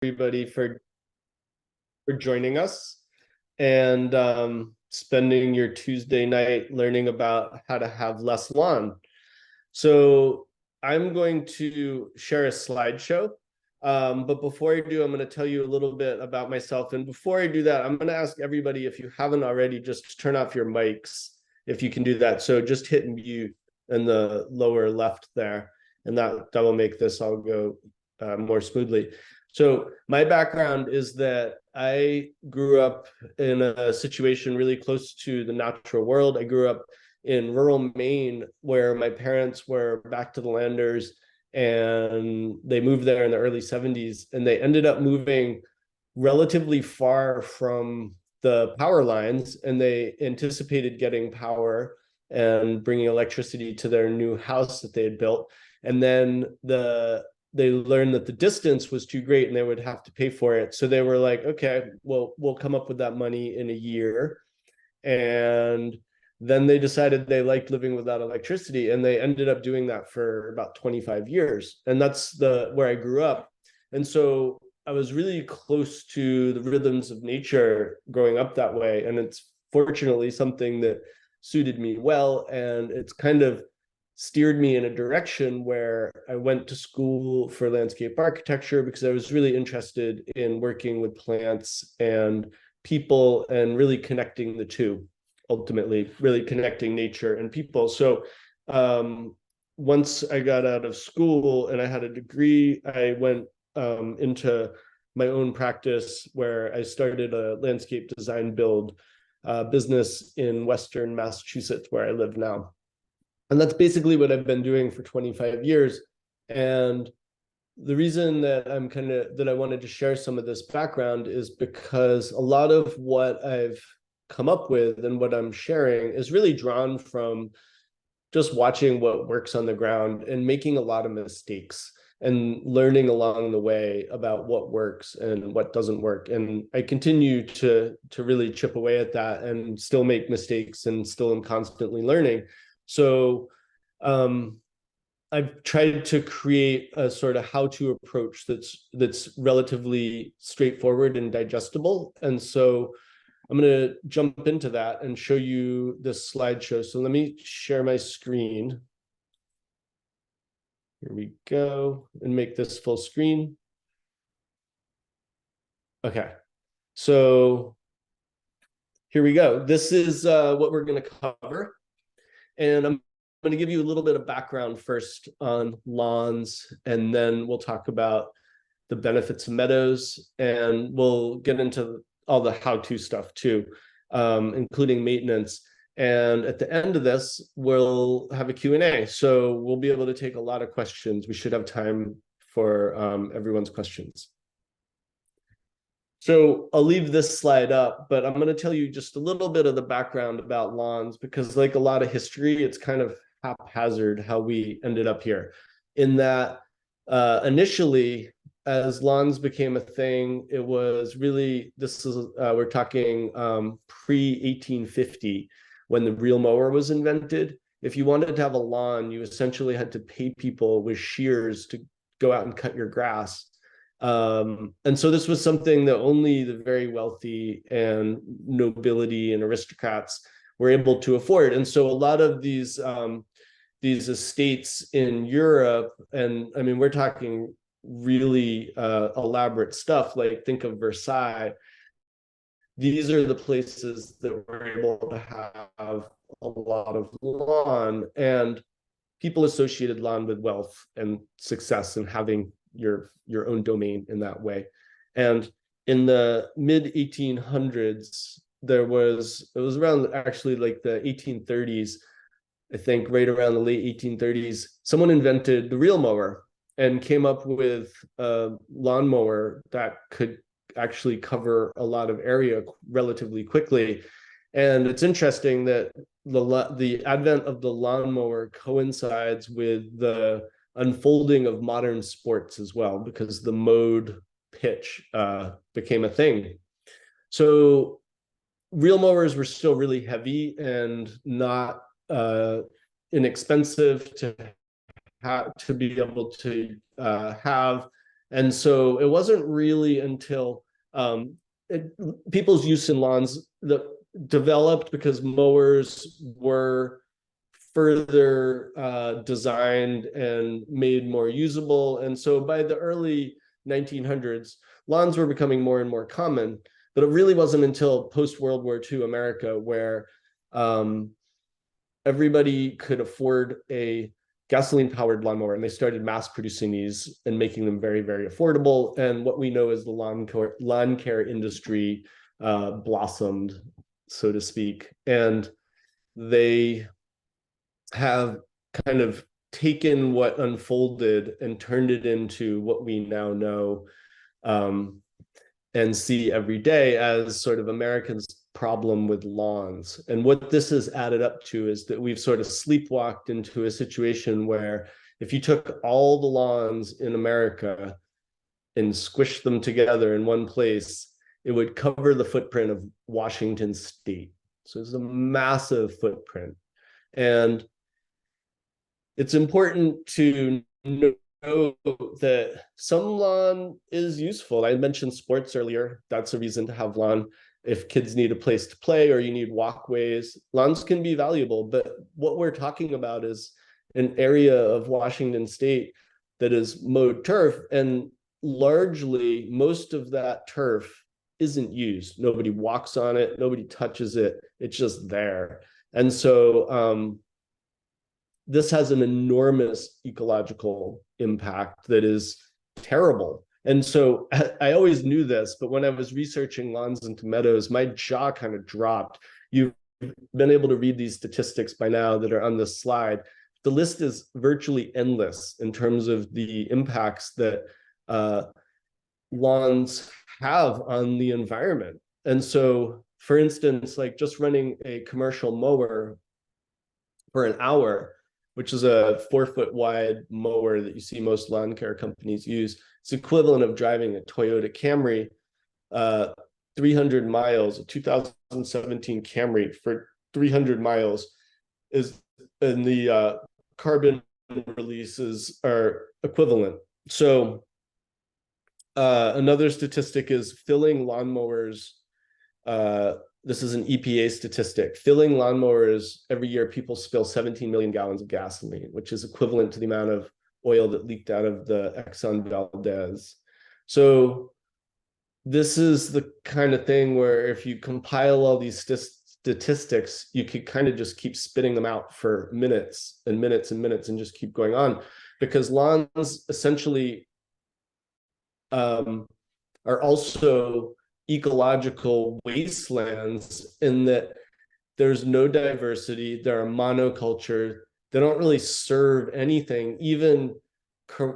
everybody for joining us and spending your Tuesday night learning about how to have less lawn. So I'm going to share a slideshow. But before I do, I'm going to tell you a little bit about myself. And before I do that, I'm going to ask everybody, if you haven't already, just to turn off your mics, if you can do that. So just hit mute in the lower left there, and that will make this all go more smoothly. So my background is that I grew up in a situation really close to the natural world. I grew up in rural Maine, where my parents were back to the landers, and they moved there in the early 70s, and they ended up moving relatively far from the power lines, and they anticipated getting power and bringing electricity to their new house that they had built. And then they learned that the distance was too great and they would have to pay for it. So they were like, okay, well, we'll come up with that money in a year. And then they decided they liked living without electricity, and they ended up doing that for about 25 years. And that's where I grew up. And so I was really close to the rhythms of nature growing up that way. And it's fortunately something that suited me well. And it's kind of steered me in a direction where I went to school for landscape architecture, because I was really interested in working with plants and people and really connecting the two, ultimately really connecting nature and people. So once I got out of school and I had a degree, I went into my own practice, where I started a landscape design build business in Western Massachusetts, where I live now. And that's basically what I've been doing for 25 years. And the reason that I wanted to share some of this background is because a lot of what I've come up with and what I'm sharing is really drawn from just watching what works on the ground and making a lot of mistakes and learning along the way about what works and what doesn't work. And I continue to really chip away at that and still make mistakes and still am constantly learning. So I've tried to create a sort of how-to approach that's relatively straightforward and digestible. And so I'm going to jump into that and show you this slideshow. So let me share my screen. Here we go, and make this full screen. Okay, so here we go. This is what we're going to cover. And I'm going to give you a little bit of background first on lawns, and then we'll talk about the benefits of meadows, and we'll get into all the how-to stuff too, including maintenance. And at the end of this, we'll have a Q&A. So we'll be able to take a lot of questions. We should have time for everyone's questions. So I'll leave this slide up, but I'm going to tell you just a little bit of the background about lawns, because like a lot of history, it's kind of haphazard how we ended up here. In that initially, as lawns became a thing, it was really, we're talking pre-1850, when the reel mower was invented. If you wanted to have a lawn, you essentially had to pay people with shears to go out and cut your grass. And so this was something that only the very wealthy and nobility and aristocrats were able to afford. And so a lot of these estates in Europe, and I mean, we're talking really elaborate stuff, like think of Versailles. These are the places that were able to have a lot of lawn, and people associated lawn with wealth and success and having your own domain in that way. And in the mid 1800s, it was around actually like the 1830s, I think, right around the late 1830s, someone invented the reel mower and came up with a lawnmower that could actually cover a lot of area relatively quickly. And it's interesting that the advent of the lawnmower coincides with the unfolding of modern sports as well, because the mowed pitch became a thing. So reel mowers were still really heavy and not inexpensive to be able to have. And so it wasn't really until people's use in lawns that developed because mowers were further designed and made more usable. And so by the early 1900s, lawns were becoming more and more common. But it really wasn't until post-World War II America where everybody could afford a gasoline-powered lawnmower, and they started mass producing these and making them very, very affordable. And what we know as the lawn care industry blossomed, so to speak. And they have kind of taken what unfolded and turned it into what we now know and see every day as sort of Americans' problem with lawns. And what this has added up to is that we've sort of sleepwalked into a situation where if you took all the lawns in America and squished them together in one place, it would cover the footprint of Washington state. So it's a massive footprint. And it's important to know that some lawn is useful. I mentioned sports earlier. That's a reason to have lawn. If kids need a place to play or you need walkways, lawns can be valuable. But what we're talking about is an area of Washington state that is mowed turf, and largely most of that turf isn't used. Nobody walks on it, nobody touches it. It's just there. And so this has an enormous ecological impact that is terrible. And so I always knew this, but when I was researching lawns into meadows, my jaw kind of dropped. You've been able to read these statistics by now that are on this slide. The list is virtually endless in terms of the impacts that lawns have on the environment. And so, for instance, like just running a commercial mower for an hour, which is a 4-foot wide mower that you see most lawn care companies use, it's equivalent of driving a Toyota Camry 300 miles. A 2017 Camry for 300 miles is, and the carbon releases are equivalent. So another statistic is filling lawnmowers. This is an EPA statistic. Filling lawnmowers every year, people spill 17 million gallons of gasoline, which is equivalent to the amount of oil that leaked out of the Exxon Valdez. So this is the kind of thing where if you compile all these statistics, you could kind of just keep spitting them out for minutes and minutes and minutes and just keep going on, because lawns essentially are also ecological wastelands in that there's no diversity, they're a monoculture, they don't really serve anything. Even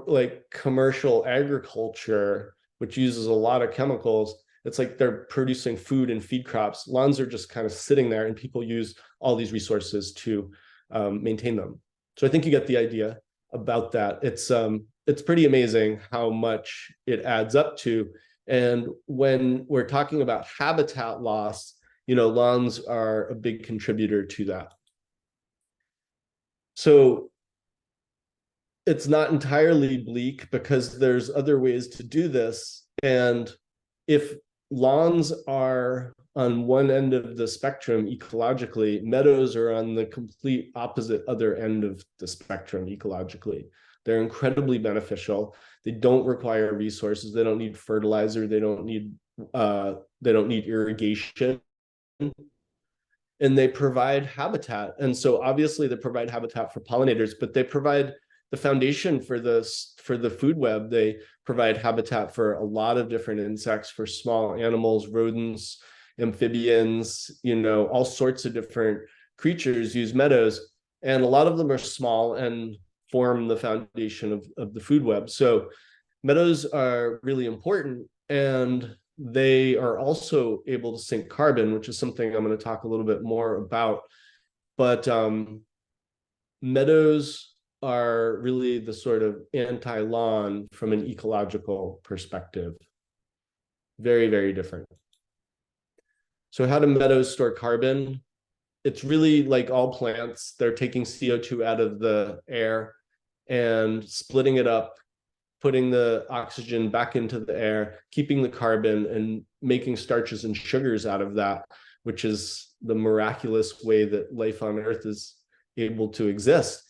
like commercial agriculture, which uses a lot of chemicals, it's like they're producing food and feed crops. Lawns are just kind of sitting there, and people use all these resources to maintain them. So I think you get the idea about that. It's pretty amazing how much it adds up to. And when we're talking about habitat loss, you know, lawns are a big contributor to that. So it's not entirely bleak because there's other ways to do this. And if lawns are on one end of the spectrum ecologically, meadows are on the complete opposite other end of the spectrum ecologically. They're incredibly beneficial. They don't require resources. They don't need fertilizer. They don't need irrigation. And they provide habitat. And so obviously they provide habitat for pollinators, but they provide the foundation for the food web. They provide habitat for a lot of different insects, for small animals, rodents, amphibians, you know, all sorts of different creatures use meadows. And a lot of them are small and form the foundation of the food web. So meadows are really important, and they are also able to sink carbon, which is something I'm going to talk a little bit more about. But meadows are really the sort of anti-lawn from an ecological perspective. Very, very different. So how do meadows store carbon? It's really like all plants. They're taking CO2 out of the air and splitting it up putting the oxygen back into the air, keeping the carbon, and making starches and sugars out of that, which is the miraculous way that life on Earth is able to exist.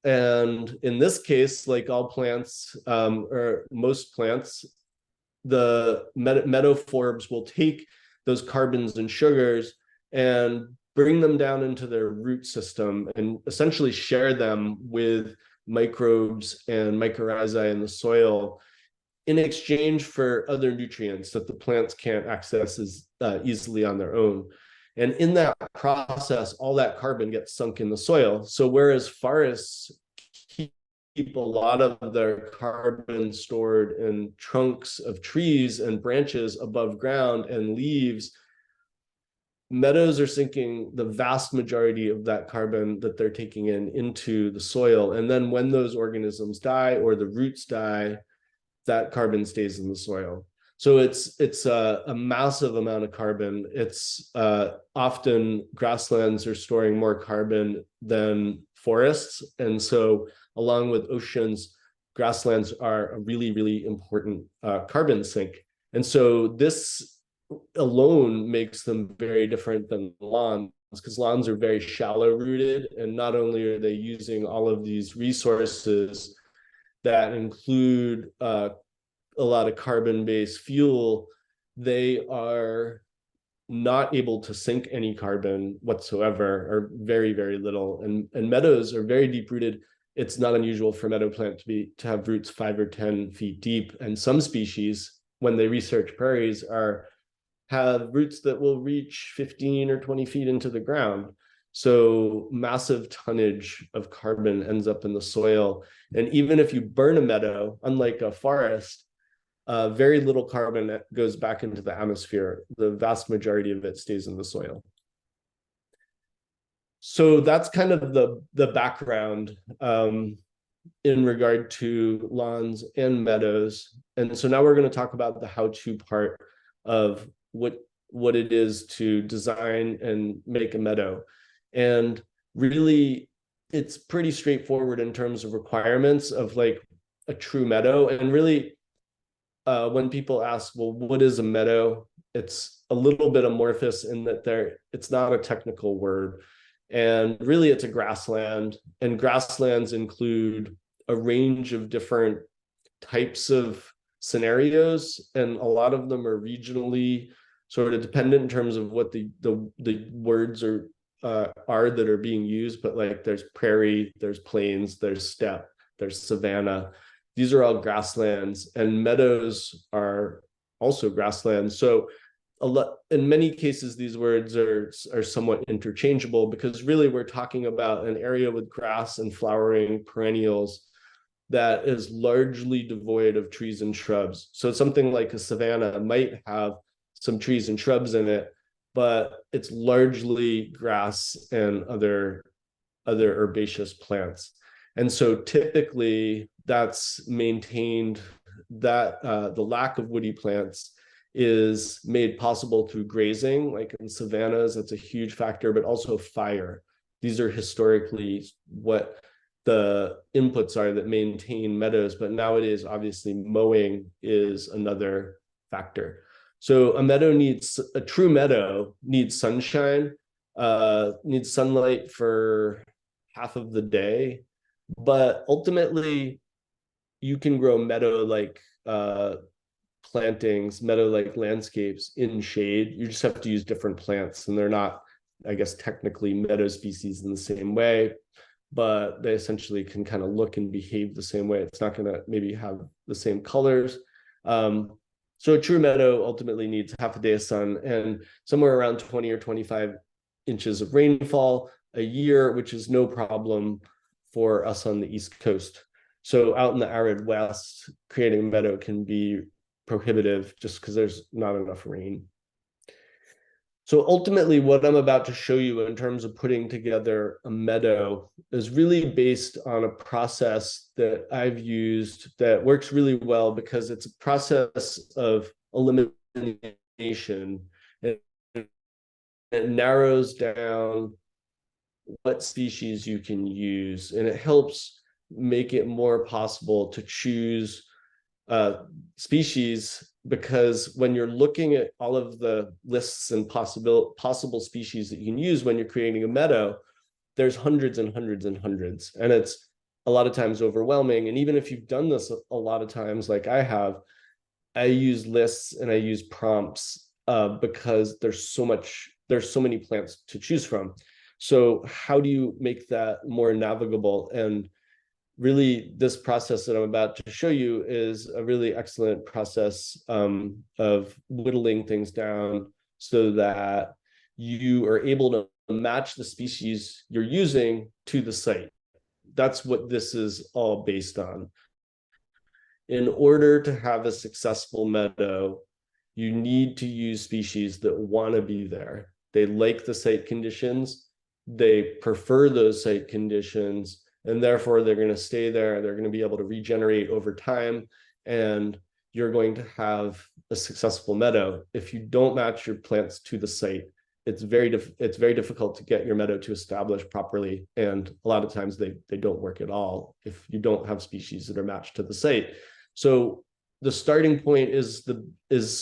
And in this case, like all plants, or most plants, the meadowforbs will take those carbons and sugars and bring them down into their root system and essentially share them with microbes and mycorrhizae in the soil in exchange for other nutrients that the plants can't access as easily on their own. And in that process, all that carbon gets sunk in the soil. So whereas forests keep a lot of their carbon stored in trunks of trees and branches above ground and leaves, meadows are sinking the vast majority of that carbon that they're taking into the soil. And then when those organisms die or the roots die, that carbon stays in the soil. So it's a massive amount of carbon. It's often grasslands are storing more carbon than forests. And so along with oceans, grasslands are a really, really important carbon sink. And so this alone makes them very different than lawns, because lawns are very shallow rooted. And not only are they using all of these resources that include a lot of carbon-based fuel, they are not able to sink any carbon whatsoever, or very, very little. And meadows are very deep-rooted. It's not unusual for meadow plant to have roots 5 or 10 feet deep. And some species, when they research prairies, have roots that will reach 15 or 20 feet into the ground. So massive tonnage of carbon ends up in the soil. And even if you burn a meadow, unlike a forest, very little carbon goes back into the atmosphere. The vast majority of it stays in the soil. So that's kind of the background in regard to lawns and meadows. And so now we're going to talk about the how-to part of what it is to design and make a meadow. And really, it's pretty straightforward in terms of requirements of like a true meadow. And really, when people ask, well, what is a meadow? It's a little bit amorphous in that it's not a technical word. And really, it's a grassland. And grasslands include a range of different types of scenarios. And a lot of them are regionally sort of dependent in terms of what the words are that are being used. But like there's prairie, there's plains, there's steppe, there's savanna. These are all grasslands, and meadows are also grasslands. So in many cases, these words are somewhat interchangeable, because really we're talking about an area with grass and flowering perennials that is largely devoid of trees and shrubs. So something like a savanna might have some trees and shrubs in it, but it's largely grass and other herbaceous plants. And so typically that's maintained, that the lack of woody plants is made possible through grazing. Like in savannas, that's a huge factor, but also fire. These are historically what the inputs are that maintain meadows, but nowadays, obviously, mowing is another factor. So a true meadow needs sunshine, needs sunlight for half of the day, but ultimately you can grow meadow-like plantings, meadow-like landscapes in shade. You just have to use different plants, and they're not, I guess, technically meadow species in the same way, but they essentially can kind of look and behave the same way. It's not going to maybe have the same colors. So a true meadow ultimately needs half a day of sun and somewhere around 20 or 25 inches of rainfall a year, which is no problem for us on the East Coast. So out in the arid West, creating a meadow can be prohibitive just because there's not enough rain. So ultimately, what I'm about to show you in terms of putting together a meadow is really based on a process that I've used that works really well, because it's a process of elimination. It narrows down what species you can use, and it helps make it more possible to choose species, because when you're looking at all of the lists and possible species that you can use when you're creating a meadow, there's hundreds and hundreds and hundreds, and it's a lot of times overwhelming. And even if you've done this a lot of times, like I have, I use lists and I use prompts because there's so many plants to choose from. So how do you make that more navigable? And really, this process that I'm about to show you is a really excellent process of whittling things down so that you are able to match the species you're using to the site. That's what this is all based on. In order to have a successful meadow, you need to use species that want to be there. They like the site conditions, they prefer those site conditions, and therefore they're going to stay there. They're going to be able to regenerate over time, and you're going to have a successful meadow. If you don't match your plants to the site, it's very difficult to get your meadow to establish properly, and a lot of times they don't work at all if you don't have species that are matched to the site. So the starting point is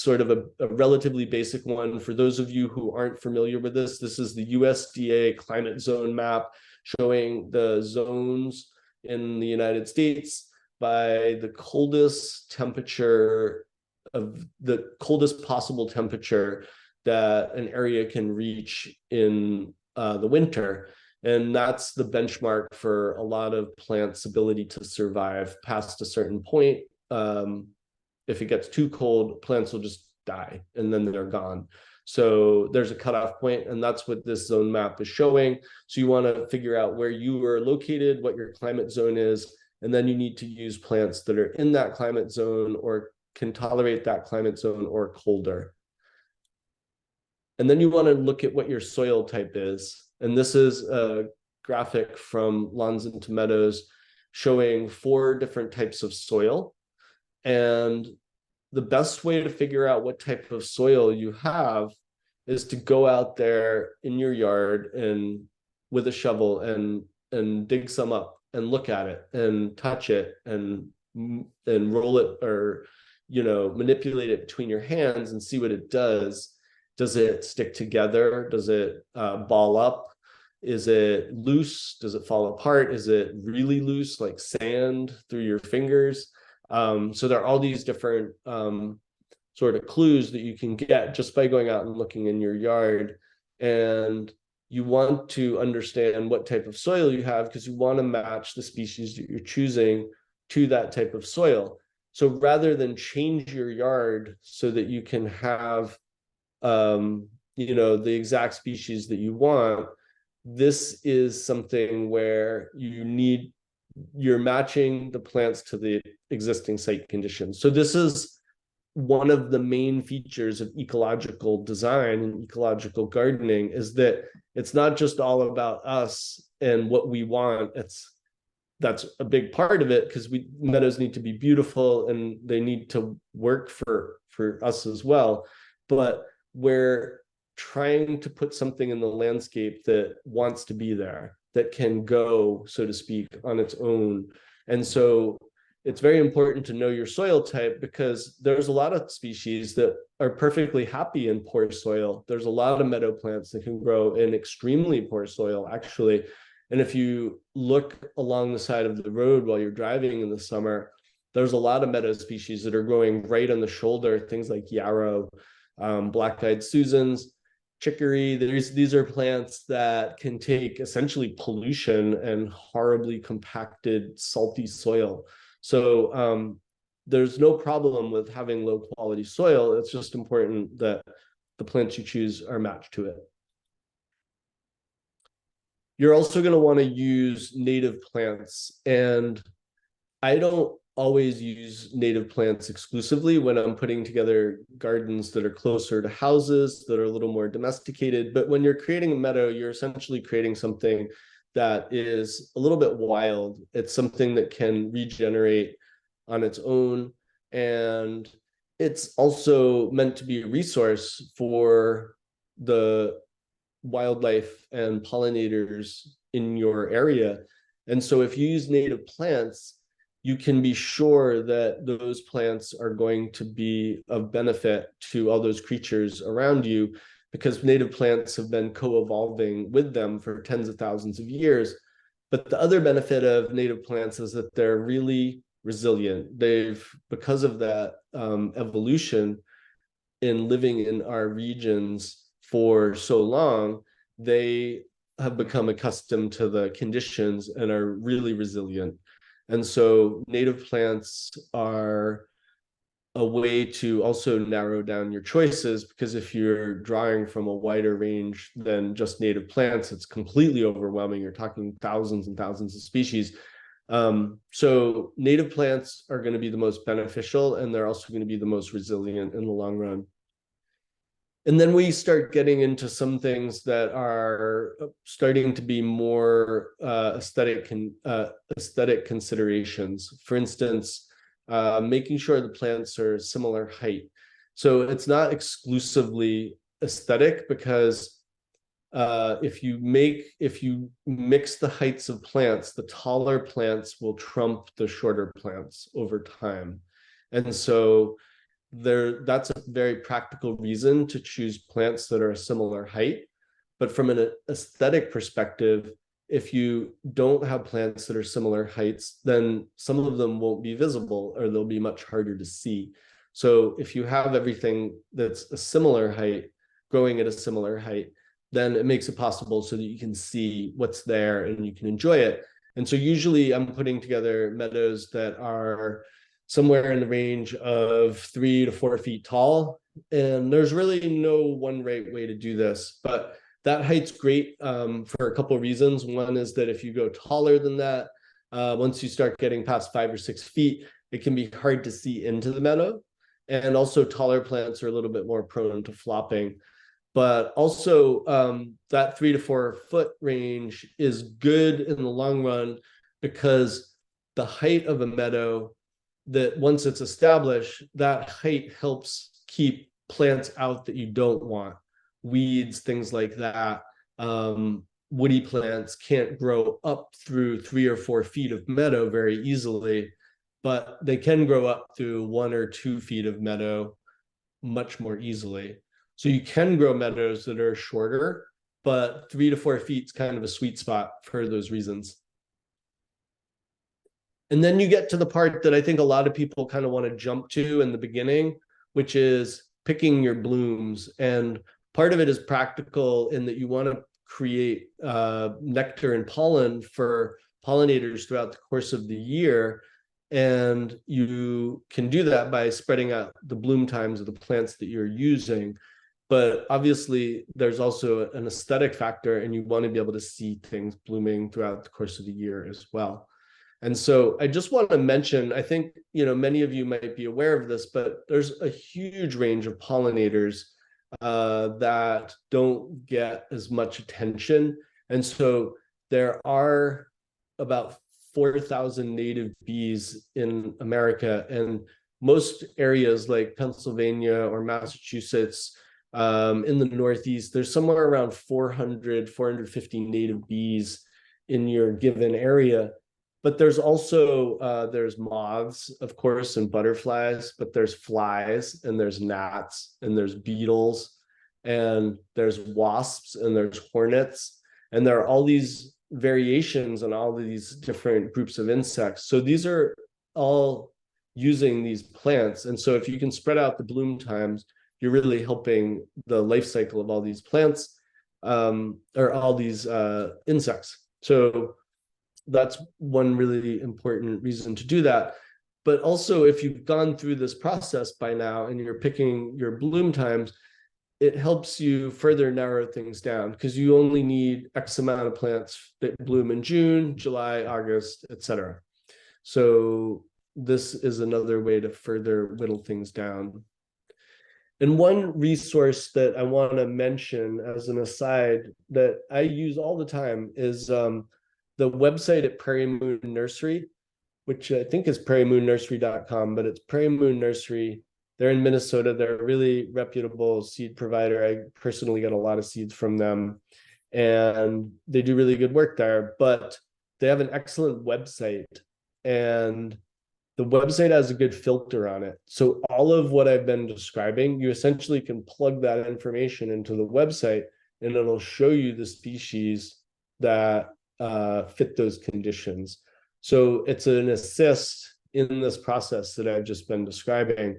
sort of a relatively basic one. For those of you who aren't familiar with this is the USDA climate zone map showing the zones in the United States by the coldest temperature of the coldest possible temperature that an area can reach in the winter. And that's the benchmark for a lot of plants' ability to survive past a certain point. If it gets too cold, plants will just die and then they're gone. So there's a cutoff point, and that's what this zone map is showing. So you want to figure out where you are located, what your climate zone is, and then you need to use plants that are in that climate zone or can tolerate that climate zone or colder. And then you want to look at what your soil type is. And this is a graphic from Lawns into Meadows showing 4 different types of soil. And the best way to figure out what type of soil you have is to go out there in your yard and with a shovel and dig some up and look at it and touch it and roll it, or manipulate it between your hands and see what it does. Does it stick together? Does it ball up? Is it loose? Does it fall apart? Is it really loose, like sand through your fingers? So there are all these different sort of clues that you can get just by going out and looking in your yard. And you want to understand what type of soil you have, because you want to match the species that you're choosing to that type of soil. So rather than change your yard so that you can have the exact species that you want, this is something where you're matching the plants to the existing site conditions. So this is one of the main features of ecological design and ecological gardening, is that it's not just all about us and what we want. That's a big part of it, because meadows need to be beautiful and they need to work for us as well. But we're trying to put something in the landscape that wants to be there, that can go, so to speak, on its own. And so it's very important to know your soil type, because there's a lot of species that are perfectly happy in poor soil. There's a lot of meadow plants that can grow in extremely poor soil, actually. And if you look along the side of the road while you're driving in the summer, there's a lot of meadow species that are growing right on the shoulder, things like yarrow, black-eyed Susans, chicory. These are plants that can take essentially pollution and horribly compacted, salty soil. So there's no problem with having low quality soil. It's just important that the plants you choose are matched to it. You're also going to want to use native plants, and I don't always use native plants exclusively when I'm putting together gardens that are closer to houses, that are a little more domesticated. But when you're creating a meadow, you're essentially creating something that is a little bit wild. It's something that can regenerate on its own. And it's also meant to be a resource for the wildlife and pollinators in your area. And so if you use native plants, you can be sure that those plants are going to be of benefit to all those creatures around you, because native plants have been co-evolving with them for tens of thousands of years. But the other benefit of native plants is that they're really resilient. Because of that evolution in living in our regions for so long, they have become accustomed to the conditions and are really resilient. And so native plants are a way to also narrow down your choices, because if you're drawing from a wider range than just native plants, it's completely overwhelming. You're talking thousands and thousands of species. So native plants are going to be the most beneficial, and they're also going to be the most resilient in the long run. And then we start getting into some things that are starting to be more aesthetic considerations. For instance, making sure the plants are similar height. So it's not exclusively aesthetic, because if you mix the heights of plants, the taller plants will trump the shorter plants over time. And so that's a very practical reason to choose plants that are a similar height. But from an aesthetic perspective, if you don't have plants that are similar heights, then some of them won't be visible, or they'll be much harder to see. So if you have everything that's a similar height, growing at a similar height, then it makes it possible so that you can see what's there and you can enjoy it. And so usually I'm putting together meadows that are somewhere in the range of 3 to 4 feet tall. And there's really no one right way to do this, but that height's great for a couple of reasons. One is that if you go taller than that, once you start getting past 5 or 6 feet, it can be hard to see into the meadow. And also taller plants are a little bit more prone to flopping. But also that 3 to 4 foot range is good in the long run, because the height of a meadow, that once it's established, that height helps keep plants out that you don't want. Weeds, things like that. Woody plants can't grow up through 3 or 4 feet of meadow very easily, but they can grow up through 1 or 2 feet of meadow much more easily. So you can grow meadows that are shorter, but 3 to 4 feet is kind of a sweet spot for those reasons. And then you get to the part that I think a lot of people kind of want to jump to in the beginning, which is picking your blooms. And part of it is practical in that you want to create nectar and pollen for pollinators throughout the course of the year. And you can do that by spreading out the bloom times of the plants that you're using. But obviously, there's also an aesthetic factor, and you want to be able to see things blooming throughout the course of the year as well. And so I just want to mention, I think, many of you might be aware of this, but there's a huge range of pollinators that don't get as much attention. And so there are about 4,000 native bees in America, and most areas like Pennsylvania or Massachusetts, in the Northeast, there's somewhere around 400, 450 native bees in your given area. But there's also, there's moths, of course, and butterflies, but there's flies, and there's gnats, and there's beetles, and there's wasps, and there's hornets. And there are all these variations and all these different groups of insects. So these are all using these plants. And so if you can spread out the bloom times, you're really helping the life cycle of all these plants, or all these insects. So that's one really important reason to do that. But also, if you've gone through this process by now and you're picking your bloom times, it helps you further narrow things down, because you only need X amount of plants that bloom in June, July, August, etc. So this is another way to further whittle things down. And one resource that I want to mention as an aside that I use all the time is the website at Prairie Moon Nursery, which I think is prairiemoonnursery.com, but it's Prairie Moon Nursery. They're in Minnesota. They're a really reputable seed provider. I personally get a lot of seeds from them, and they do really good work there. But they have an excellent website, and the website has a good filter on it. So all of what I've been describing, you essentially can plug that information into the website and it'll show you the species that fit those conditions. So it's an assist in this process that I've just been describing,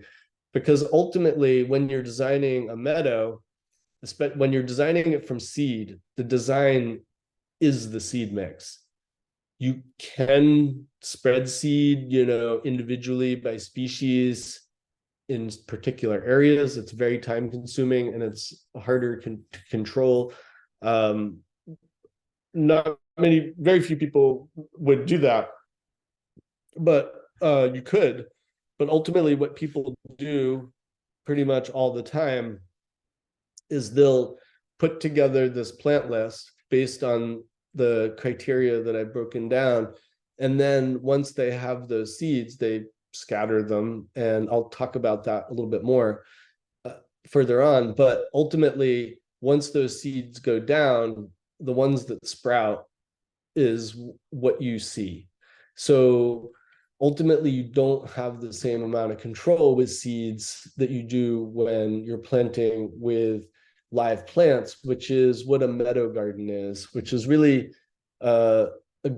because ultimately when you're designing a meadow, when you're designing it from seed, the design is the seed mix. You can spread seed, individually by species in particular areas. It's very time consuming and it's harder to control. Very few people would do that, but you could. But ultimately what people do pretty much all the time is they'll put together this plant list based on the criteria that I've broken down. And then once they have those seeds, they scatter them. And I'll talk about that a little bit more further on. But ultimately, once those seeds go down, the ones that sprout is what you see. So ultimately, you don't have the same amount of control with seeds that you do when you're planting with live plants, which is what a meadow garden is, which is really a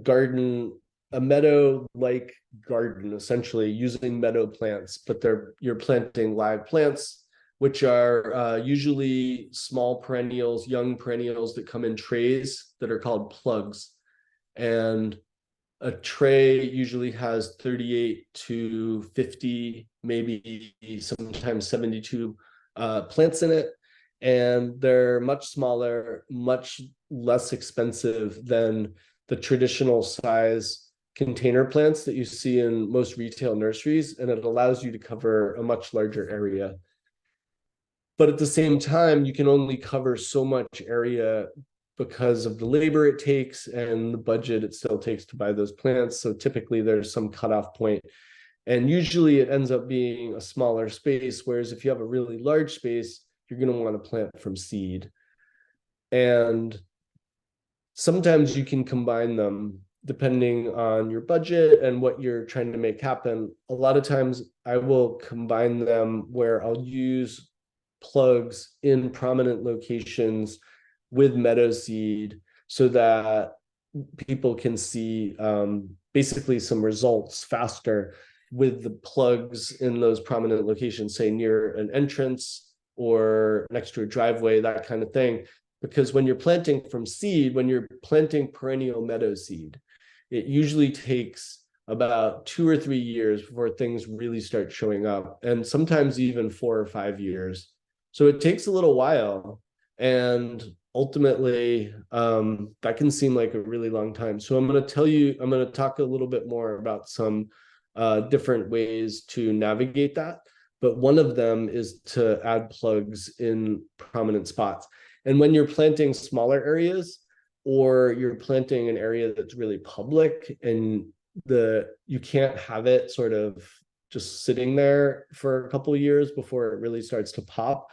garden, a meadow-like garden, essentially using meadow plants, but you're planting live plants, which are usually small perennials, young perennials that come in trays that are called plugs. And a tray usually has 38 to 50, maybe sometimes 72 plants in it. And they're much smaller, much less expensive than the traditional size container plants that you see in most retail nurseries. And it allows you to cover a much larger area. But at the same time, you can only cover so much area because of the labor it takes and the budget it still takes to buy those plants. So typically there's some cutoff point. And usually it ends up being a smaller space. Whereas if you have a really large space, you're going to want to plant from seed. And sometimes you can combine them depending on your budget and what you're trying to make happen. A lot of times I will combine them where I'll use plugs in prominent locations with meadow seed so that people can see basically some results faster with the plugs in those prominent locations, say near an entrance or next to a driveway, that kind of thing. Because when you're planting from seed, when you're planting perennial meadow seed, it usually takes about 2 or 3 years before things really start showing up, and sometimes even 4 or 5 years. So it takes a little while, and ultimately that can seem like a really long time. So I'm going to talk a little bit more about some different ways to navigate that. But one of them is to add plugs in prominent spots. And when you're planting smaller areas, or you're planting an area that's really public and you can't have it sort of just sitting there for a couple of years before it really starts to pop,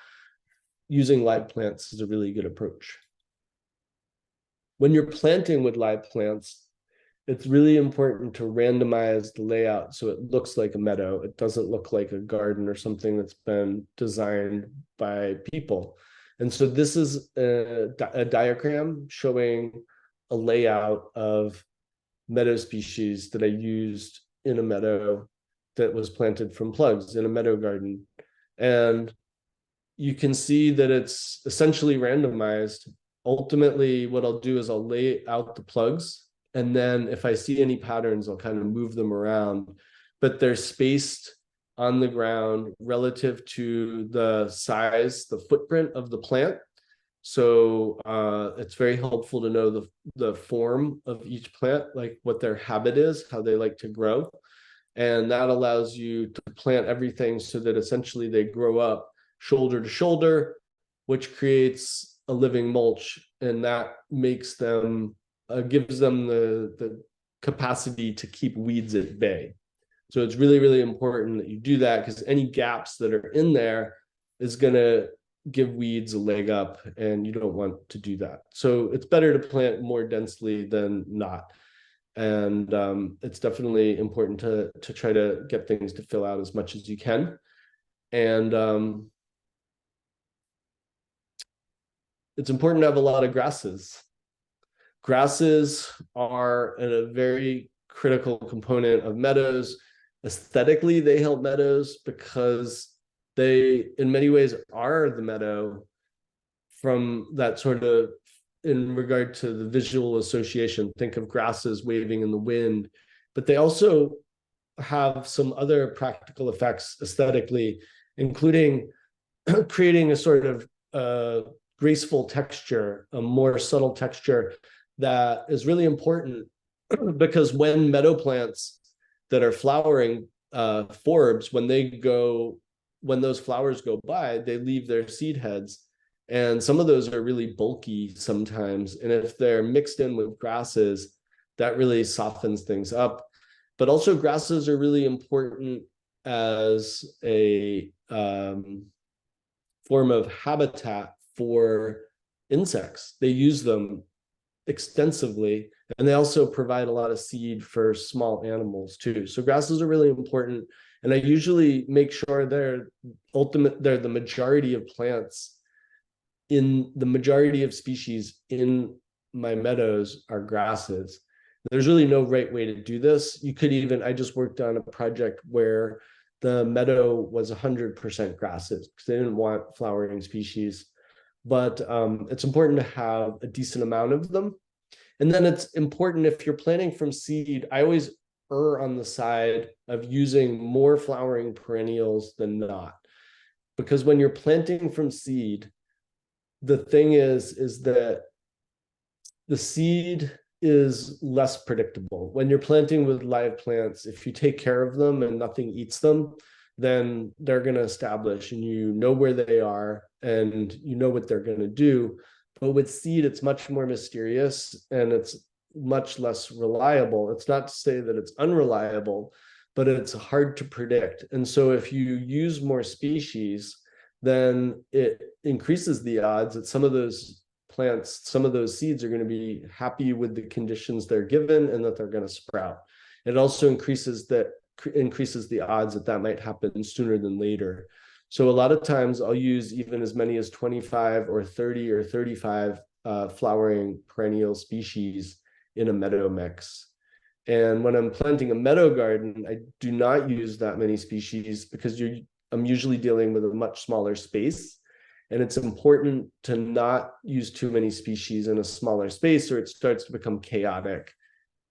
using live plants is a really good approach. When you're planting with live plants, it's really important to randomize the layout so it looks like a meadow. It doesn't look like a garden or something that's been designed by people. And so this is a diagram showing a layout of meadow species that I used in a meadow that was planted from plugs in a meadow garden. And you can see that it's essentially randomized. Ultimately, what I'll do is I'll lay out the plugs, and then if I see any patterns, I'll kind of move them around, but they're spaced on the ground relative to the size, the footprint of the plant. So it's very helpful to know the form of each plant, like what their habit is, how they like to grow. And that allows you to plant everything so that essentially they grow up shoulder to shoulder, which creates a living mulch, and that makes them gives them the capacity to keep weeds at bay. So it's really, really important that you do that, because any gaps that are in there is going to give weeds a leg up, and you don't want to do that. So it's better to plant more densely than not. And it's definitely important to try to get things to fill out as much as you can. And it's important to have a lot of grasses. Grasses are a very critical component of meadows. Aesthetically, they help meadows because they, in many ways, are the meadow from that sort of, in regard to the visual association. Think of grasses waving in the wind, but they also have some other practical effects aesthetically, including creating a sort of graceful texture, a more subtle texture that is really important because when meadow plants that are flowering forbs, when those flowers go by, they leave their seed heads. And some of those are really bulky sometimes. And if they're mixed in with grasses, that really softens things up. But also grasses are really important as a form of habitat for insects. They use them extensensively, and they also provide a lot of seed for small animals too. So grasses are really important, and I usually make sure they're the majority of plants in the majority of species in my meadows are grasses. There's really no right way to do this. You could even, I just worked on a project where the meadow was 100% grasses because they didn't want flowering species. But it's important to have a decent amount of them. And then it's important, if you're planting from seed, I always err on the side of using more flowering perennials than not. Because when you're planting from seed, the thing is that the seed is less predictable. When you're planting with live plants, if you take care of them and nothing eats them, then they're going to establish, and you know where they are and you know what they're going to do. But with seed, it's much more mysterious and it's much less reliable. It's not to say that it's unreliable, but it's hard to predict. And so if you use more species, then it increases the odds that some of those plants, some of those seeds are going to be happy with the conditions they're given and that they're going to sprout. It also increases the odds that that might happen sooner than later. So a lot of times I'll use even as many as 25 or 30 or 35 flowering perennial species in a meadow mix. And when I'm planting a meadow garden, I do not use that many species because I'm usually dealing with a much smaller space. And it's important to not use too many species in a smaller space, or it starts to become chaotic.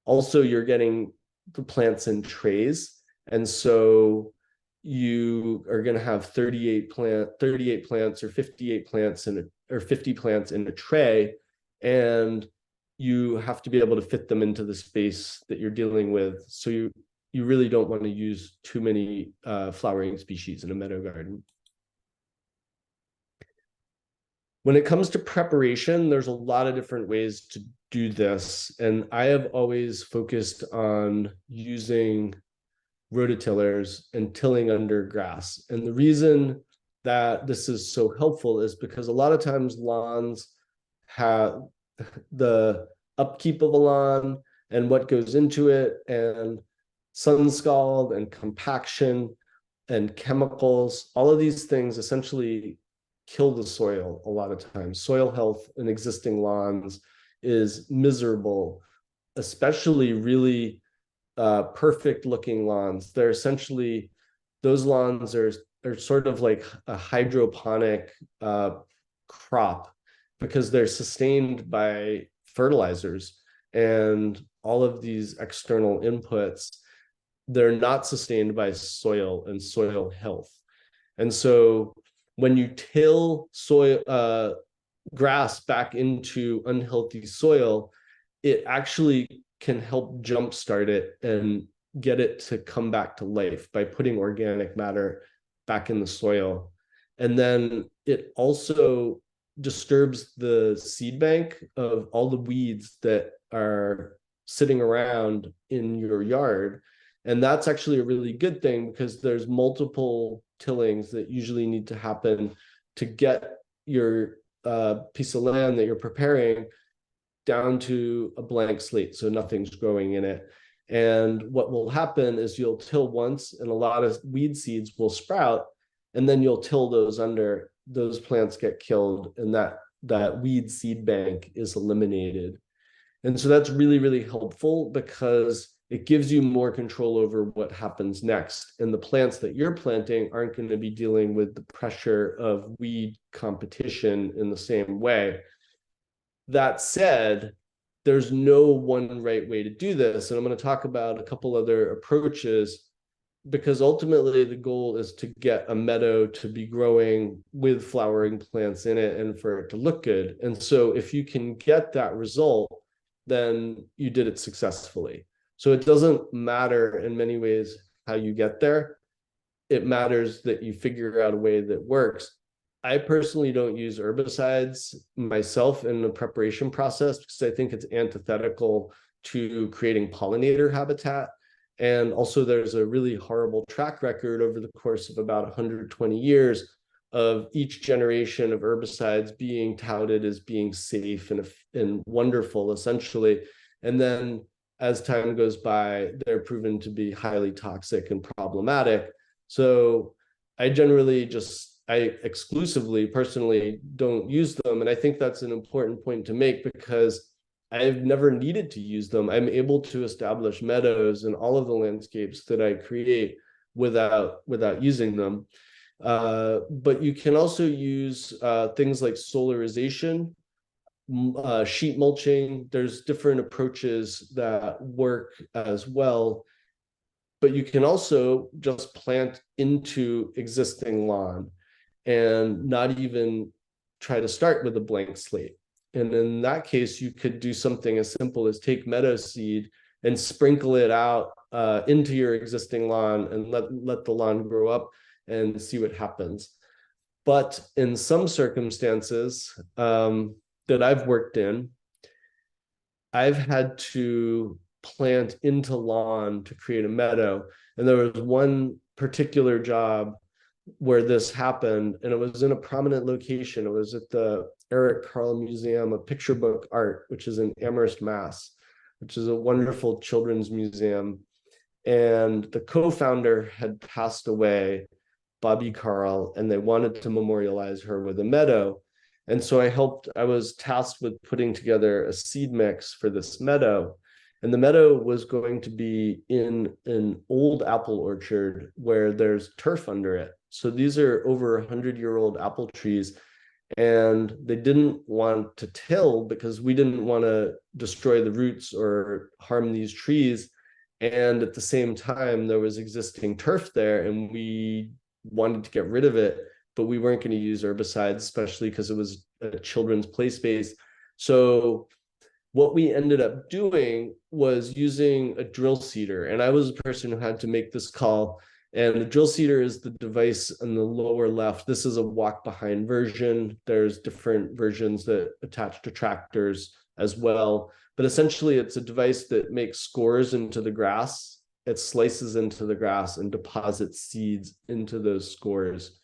Also, you're getting the plants in trays. And so you are going to have 38 plants or 58 plants or 50 plants in a tray. And you have to be able to fit them into the space that you're dealing with. So you really don't want to use too many flowering species in a meadow garden. When it comes to preparation, there's a lot of different ways to do this. And I have always focused on using rototillers and tilling under grass. And the reason that this is so helpful is because a lot of times lawns have the upkeep of a lawn and what goes into it, and sun scald and compaction and chemicals, all of these things essentially kill the soil a lot of times. Soil health in existing lawns is miserable, especially really perfect looking lawns. They're essentially, those lawns are sort of like a hydroponic crop because they're sustained by fertilizers and all of these external inputs. They're not sustained by soil and soil health. And so when you till grass back into unhealthy soil, it actually can help jumpstart it and get it to come back to life by putting organic matter back in the soil. And then it also disturbs the seed bank of all the weeds that are sitting around in your yard. And that's actually a really good thing because there's multiple tillings that usually need to happen to get your piece of land that you're preparing down to a blank slate, so nothing's growing in it. And what will happen is you'll till once and a lot of weed seeds will sprout, and then you'll till those under, those plants get killed, and that weed seed bank is eliminated. And so that's really, really helpful because it gives you more control over what happens next. And the plants that you're planting aren't going to be dealing with the pressure of weed competition in the same way. That said, there's no one right way to do this. And I'm going to talk about a couple other approaches, because ultimately the goal is to get a meadow to be growing with flowering plants in it and for it to look good. And so if you can get that result, then you did it successfully. So it doesn't matter in many ways how you get there. It matters that you figure out a way that works. I personally don't use herbicides myself in the preparation process because I think it's antithetical to creating pollinator habitat. And also there's a really horrible track record over the course of about 120 years of each generation of herbicides being touted as being safe and wonderful, essentially. And then as time goes by, they're proven to be highly toxic and problematic. So I exclusively personally don't use them. And I think that's an important point to make because I've never needed to use them. I'm able to establish meadows in all of the landscapes that I create without using them. But you can also use things like solarization, sheet mulching. There's different approaches that work as well. But you can also just plant into existing lawn and not even try to start with a blank slate. And in that case, you could do something as simple as take meadow seed and sprinkle it out into your existing lawn and let the lawn grow up and see what happens. But in some circumstances that I've worked in, I've had to plant into lawn to create a meadow. And there was one particular job where this happened, and it was in a prominent location. It was at the Eric Carle Museum of Picture Book Art, which is in Amherst, Mass, which is a wonderful children's museum. And the co-founder had passed away, Bobby Carle, and they wanted to memorialize her with a meadow. And so I was tasked with putting together a seed mix for this meadow. And the meadow was going to be in an old apple orchard where there's turf under it. So these are over 100-year-old apple trees. And they didn't want to till because we didn't want to destroy the roots or harm these trees. And at the same time, there was existing turf there and we wanted to get rid of it, but we weren't going to use herbicides, especially because it was a children's play space. So what we ended up doing was using a drill seeder. And I was the person who had to make this call. And the drill seeder is the device on the lower left. This is a walk behind version. There's different versions that attach to tractors as well. But essentially, it's a device that makes scores into the grass. It slices into the grass and deposits seeds into those scores.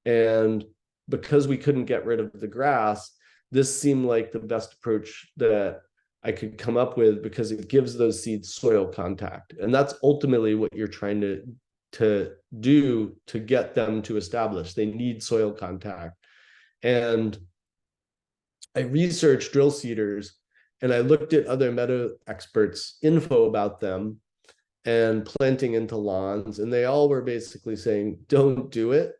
And because we couldn't get rid of the grass, this seemed like the best approach that I could come up with because it gives those seeds soil contact. And that's ultimately what you're trying to do to get them to establish. They need soil contact. And I researched drill seeders and I looked at other meadow experts' info about them and planting into lawns. And they all were basically saying, don't do it.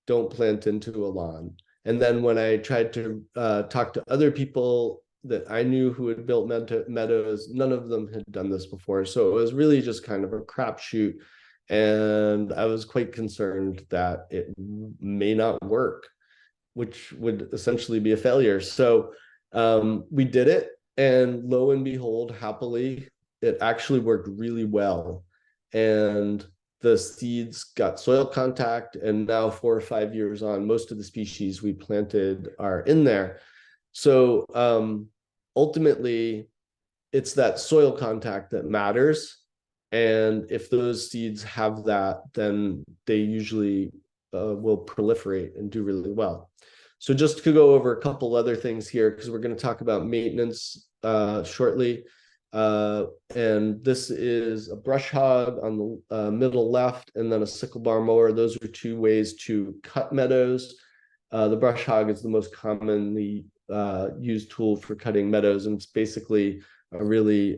Don't plant into a lawn. And then when I tried to talk to other people that I knew who had built meadows, none of them had done this before. So it was really just kind of a crapshoot. And I was quite concerned that it may not work, which would essentially be a failure. So we did it. And lo and behold, happily, it actually worked really well. And the seeds got soil contact. And now 4 or 5 years on, most of the species we planted are in there. So ultimately, it's that soil contact that matters. And if those seeds have that, then they usually will proliferate and do really well. So just to go over a couple other things here, because we're going to talk about maintenance shortly. And this is a brush hog on the middle left, and then a sickle bar mower. Those are two ways to cut meadows. The brush hog is the most commonly used tool for cutting meadows, and it's basically a really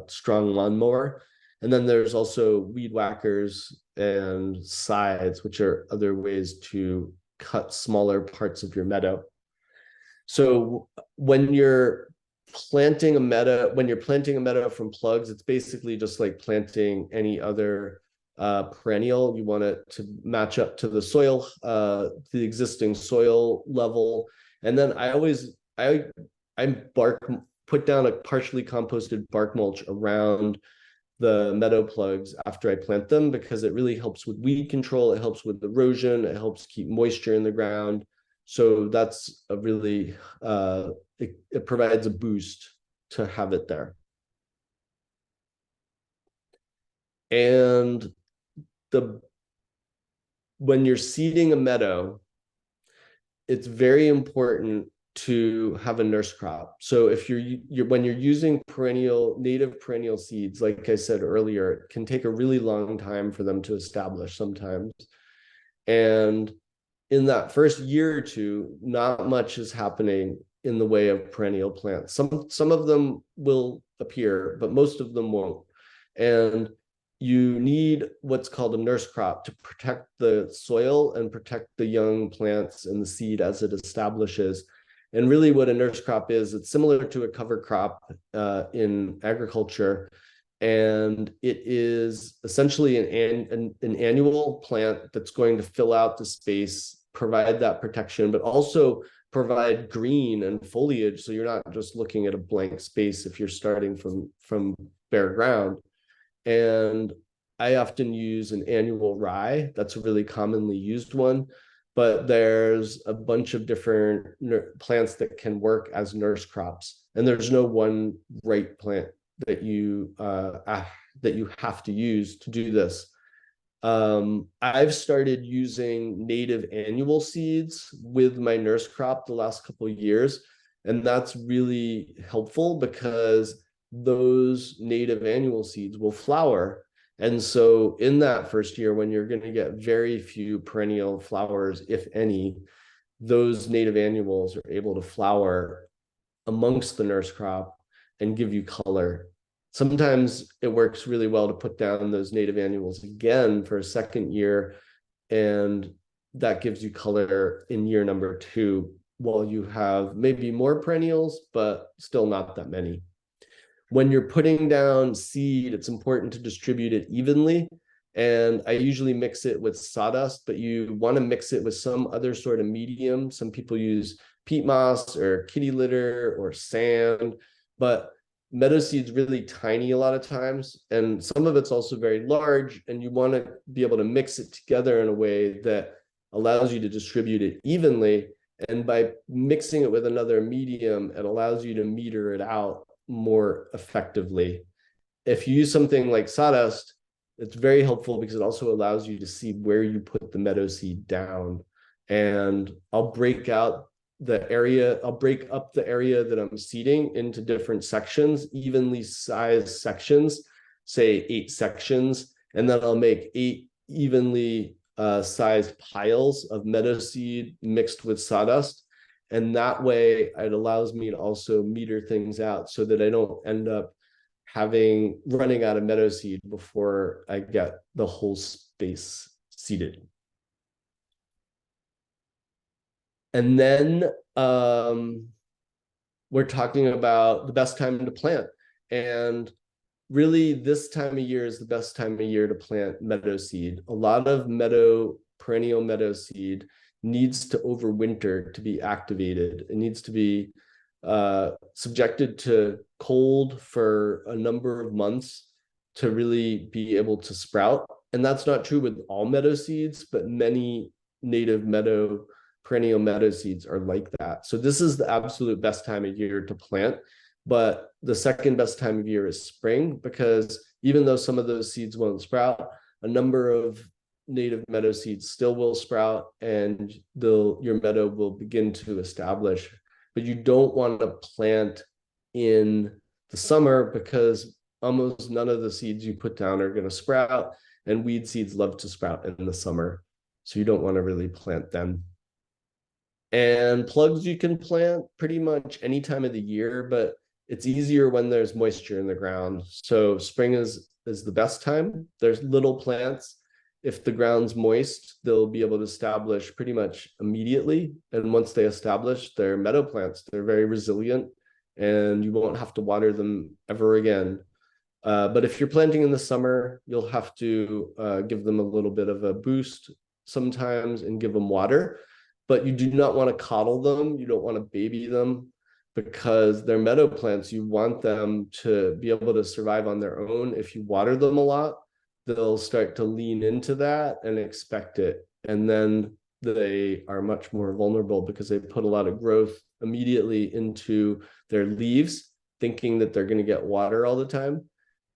strong lawnmower. And then there's also weed whackers and scythes, which are other ways to cut smaller parts of your meadow. So when you're planting a meadow from plugs, it's basically just like planting any other perennial. You want it to match up to the soil, the existing soil level. And then I put down a partially composted bark mulch around the meadow plugs after I plant them, because it really helps with weed control. It helps with erosion. It helps keep moisture in the ground. So that's a really, it provides a boost to have it there. And when you're seeding a meadow, it's very important to have a nurse crop. So if when you're using native perennial seeds, like I said earlier, it can take a really long time for them to establish sometimes. And in that first year or two, not much is happening in the way of perennial plants. Some of them will appear, but most of them won't. And you need what's called a nurse crop to protect the soil and protect the young plants and the seed as it establishes. And really what a nurse crop is, it's similar to a cover crop in agriculture. And it is essentially an annual plant that's going to fill out the space, provide that protection, but also provide green and foliage. So you're not just looking at a blank space if you're starting from bare ground. And I often use an annual rye. That's a really commonly used one. But there's a bunch of different plants that can work as nurse crops. And there's no one right plant that you have to use to do this. I've started using native annual seeds with my nurse crop the last couple of years, and that's really helpful because those native annual seeds will flower. And so in that first year, when you're going to get very few perennial flowers, if any, those native annuals are able to flower amongst the nurse crop and give you color. Sometimes it works really well to put down those native annuals again for a second year, and that gives you color in year number 2, while you have maybe more perennials, but still not that many. When you're putting down seed, it's important to distribute it evenly. And I usually mix it with sawdust, but you want to mix it with some other sort of medium. Some people use peat moss or kitty litter or sand, but meadow seed's really tiny a lot of times, and some of it's also very large, and you want to be able to mix it together in a way that allows you to distribute it evenly. And by mixing it with another medium, it allows you to meter it out more effectively. If you use something like sawdust, it's very helpful because it also allows you to see where you put the meadow seed down. And I'll break up the area that I'm seeding into different sections, evenly sized sections, say 8 sections, and then I'll make 8 evenly sized piles of meadow seed mixed with sawdust. And that way it allows me to also meter things out so that I don't end up running out of meadow seed before I get the whole space seeded. And then we're talking about the best time to plant. And really, this time of year is the best time of year to plant meadow seed. A lot of perennial meadow seed needs to overwinter to be activated. It needs to be subjected to cold for a number of months to really be able to sprout. And that's not true with all meadow seeds, but many native perennial meadow seeds are like that. So this is the absolute best time of year to plant. But the second best time of year is spring, because even though some of those seeds won't sprout, a number of native meadow seeds still will sprout, and your meadow will begin to establish. But you don't want to plant in the summer because almost none of the seeds you put down are going to sprout, and weed seeds love to sprout in the summer. So you don't want to really plant them. And plugs you can plant pretty much any time of the year, but it's easier when there's moisture in the ground. So spring is the best time. There's little plants. If the ground's moist, they'll be able to establish pretty much immediately. And once they establish, they're meadow plants. They're very resilient, and you won't have to water them ever again. But if you're planting in the summer, you'll have to give them a little bit of a boost sometimes and give them water. But you do not want to coddle them. You don't want to baby them, because they're meadow plants. You want them to be able to survive on their own. If you water them a lot, they'll start to lean into that and expect it. And then they are much more vulnerable because they put a lot of growth immediately into their leaves, thinking that they're going to get water all the time,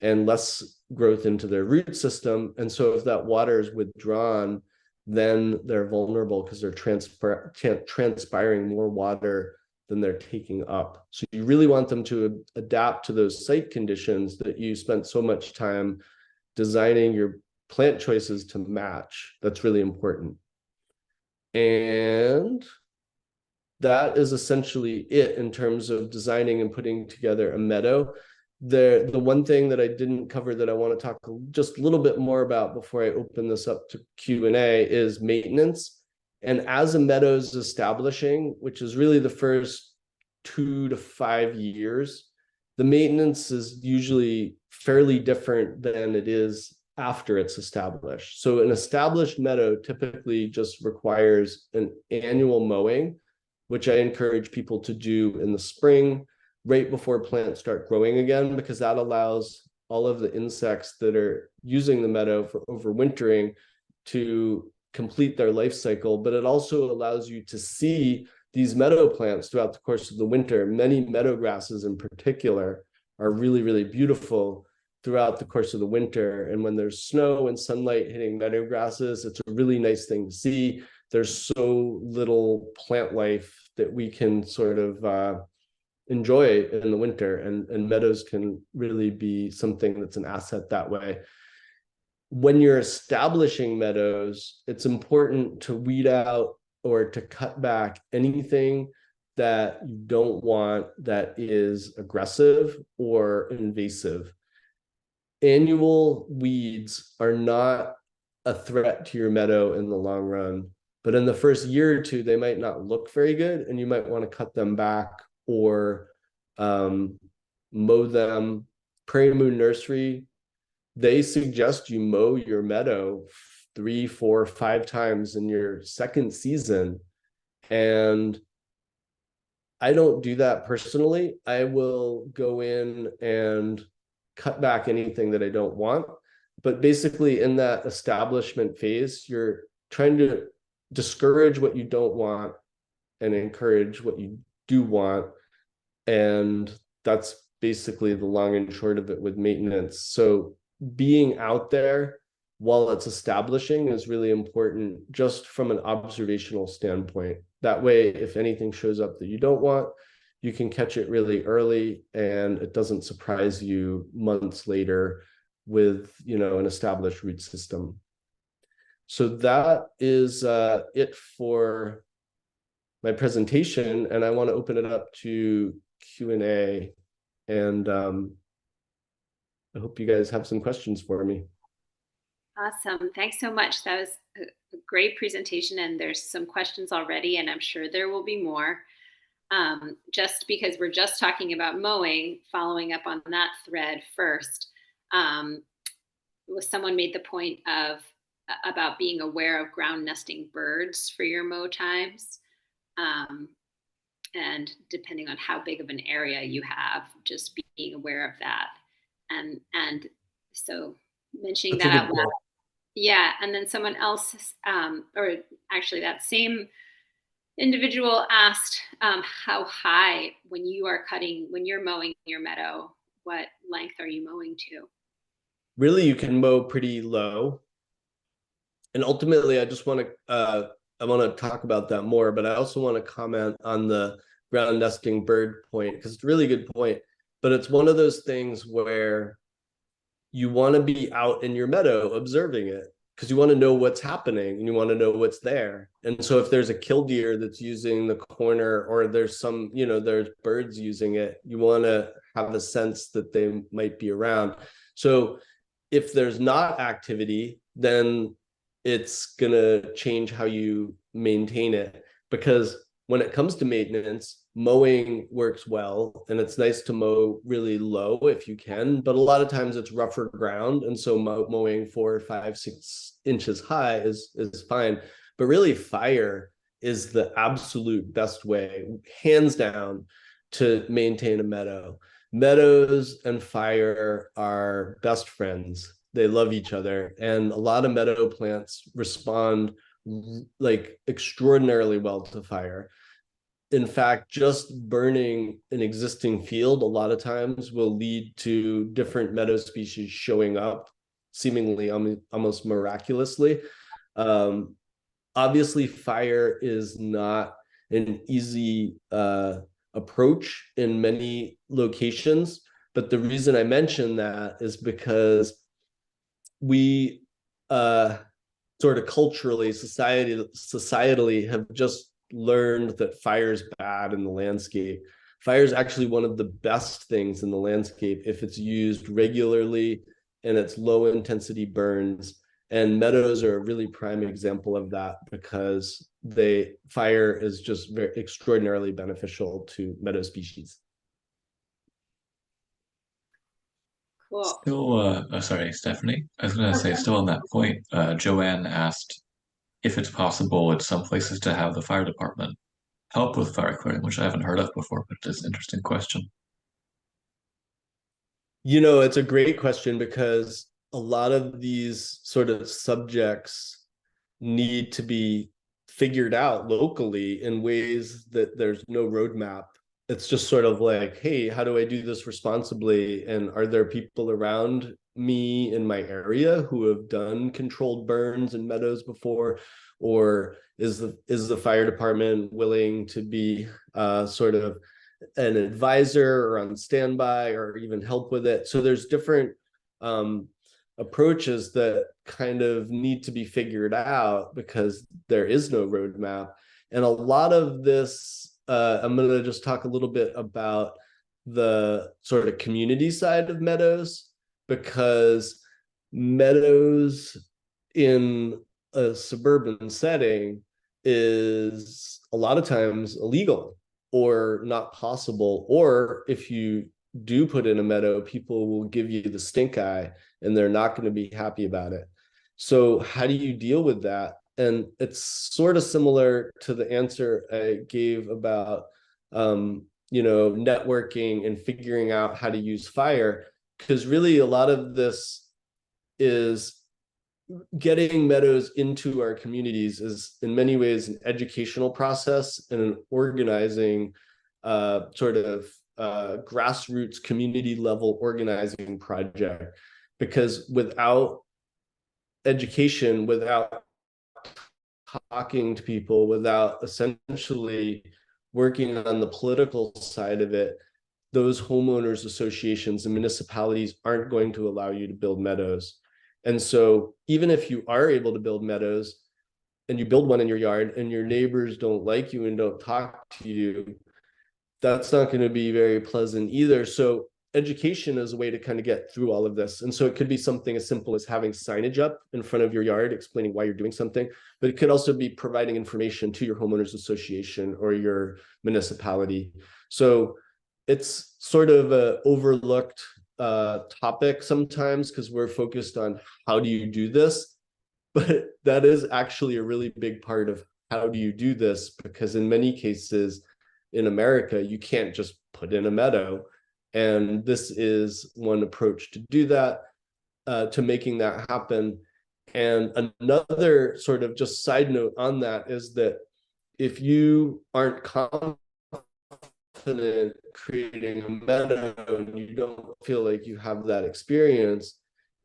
and less growth into their root system. And so if that water is withdrawn, then they're vulnerable because they're transpiring more water than they're taking up. So you really want them to adapt to those site conditions that you spent so much time designing your plant choices to match. That's really important. And that is essentially it in terms of designing and putting together a meadow. The one thing that I didn't cover that I want to talk just a little bit more about before I open this up to Q&A is maintenance. And as a meadow's establishing, which is really the first 2 to 5 years, the maintenance is usually fairly different than it is after it's established. So an established meadow typically just requires an annual mowing, which I encourage people to do in the spring, right before plants start growing again, because that allows all of the insects that are using the meadow for overwintering to complete their life cycle. But it also allows you to see these meadow plants throughout the course of the winter. Many meadow grasses in particular are really, really beautiful throughout the course of the winter. And when there's snow and sunlight hitting meadow grasses, it's a really nice thing to see. There's so little plant life that we can sort of enjoy in the winter, and meadows can really be something that's an asset that way. When you're establishing meadows, it's important to weed out or to cut back anything that you don't want that is aggressive or invasive. Annual weeds are not a threat to your meadow in the long run, but in the first year or two, they might not look very good, and you might want to cut them back or mow them. Prairie Moon Nursery, they suggest you mow your meadow 3, 4, 5 times in your second season. And I don't do that personally. I will go in and cut back anything that I don't want. But basically, in that establishment phase, you're trying to discourage what you don't want and encourage what you do want. And that's basically the long and short of it with maintenance. So being out there while it's establishing is really important, just from an observational standpoint. That way, if anything shows up that you don't want, you can catch it really early, and it doesn't surprise you months later with, an established root system. So that is it for my presentation, and I want to open it up to Q&A, and I hope you guys have some questions for me. Awesome. Thanks so much. That was a great presentation, and there's some questions already, and I'm sure there will be more. Just because we're just talking about mowing, following up on that thread first, someone made the point about being aware of ground nesting birds for your mow times. And depending on how big of an area you have, just being aware of that. And so mentioning that out loud. Yeah, and then someone else, or actually that same individual asked how high, when you're mowing your meadow, what length are you mowing to? Really, you can mow pretty low. And ultimately, I want to talk about that more, but I also want to comment on the ground nesting bird point, because it's a really good point. But it's one of those things where you want to be out in your meadow observing it, because you want to know what's happening and you want to know what's there. And so if there's a killdeer that's using the corner, or there's some, there's birds using it, you want to have a sense that they might be around. So if there's not activity, then it's going to change how you maintain it. Because when it comes to maintenance, mowing works well, and it's nice to mow really low if you can, but a lot of times it's rougher ground, and so mowing 4, 5, 6 inches high is fine. But really, fire is the absolute best way, hands down, to maintain a meadow. Meadows and fire are best friends. They love each other, and a lot of meadow plants respond like extraordinarily well to fire. In fact, just burning an existing field a lot of times will lead to different meadow species showing up seemingly almost miraculously. Um, Obviously, fire is not an easy approach in many locations, but the reason I mention that is because we sort of culturally, societally have just learned that fire is bad in the landscape. Fire is actually one of the best things in the landscape if it's used regularly and it's low intensity burns. And meadows are a really prime example of that, because fire is just very extraordinarily beneficial to meadow species. Cool. Still, sorry, Stephanie. I was going to say, still on that point, Joanne asked if it's possible in some places to have the fire department help with fire clearing, which I haven't heard of before, but it's an interesting question. It's a great question, because a lot of these sort of subjects need to be figured out locally in ways that there's no roadmap. It's just sort of like, hey, how do I do this responsibly? And are there people around me in my area who have done controlled burns in meadows before? Or is the fire department willing to be sort of an advisor or on standby or even help with it? So there's different approaches that kind of need to be figured out, because there is no roadmap. And a lot of this, I'm going to just talk a little bit about the sort of community side of meadows, because meadows in a suburban setting is a lot of times illegal or not possible. Or if you do put in a meadow, people will give you the stink eye and they're not going to be happy about it. So how do you deal with that? And it's sort of similar to the answer I gave about networking and figuring out how to use fire, because really a lot of this is getting meadows into our communities is in many ways an educational process and an organizing sort of grassroots community level organizing project. Because without education, without talking to people, without essentially working on the political side of it, those homeowners associations and municipalities aren't going to allow you to build meadows. And so even if you are able to build meadows and you build one in your yard and your neighbors don't like you and don't talk to you, that's not going to be very pleasant either. So education is a way to kind of get through all of this. And so it could be something as simple as having signage up in front of your yard explaining why you're doing something, but it could also be providing information to your homeowners association or your municipality. So it's sort of an overlooked topic sometimes, because we're focused on how do you do this, but that is actually a really big part of how do you do this, because in many cases in America, you can't just put in a meadow. And this is one approach to do that, to making that happen. And another sort of just side note on that is that if you aren't confident creating a meadow and you don't feel like you have that experience,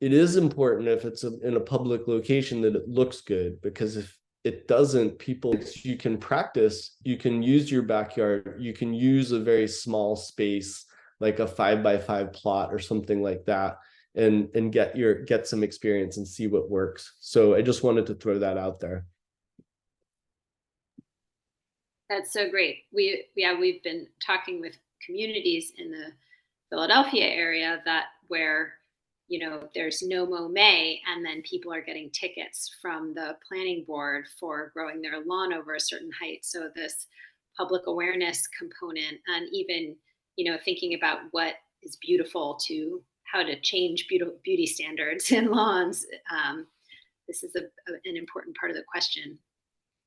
it is important if it's in a public location that it looks good, because if it doesn't, people, you can practice, you can use your backyard, you can use a very small space, like a 5x5 plot or something like that, and get some experience and see what works. So I just wanted to throw that out there. That's so great. We've been talking with communities in the Philadelphia area where there's no mow May, and then people are getting tickets from the planning board for growing their lawn over a certain height. So this public awareness component, and even thinking about what is beautiful, to how to change beauty standards in lawns. This is an important part of the question.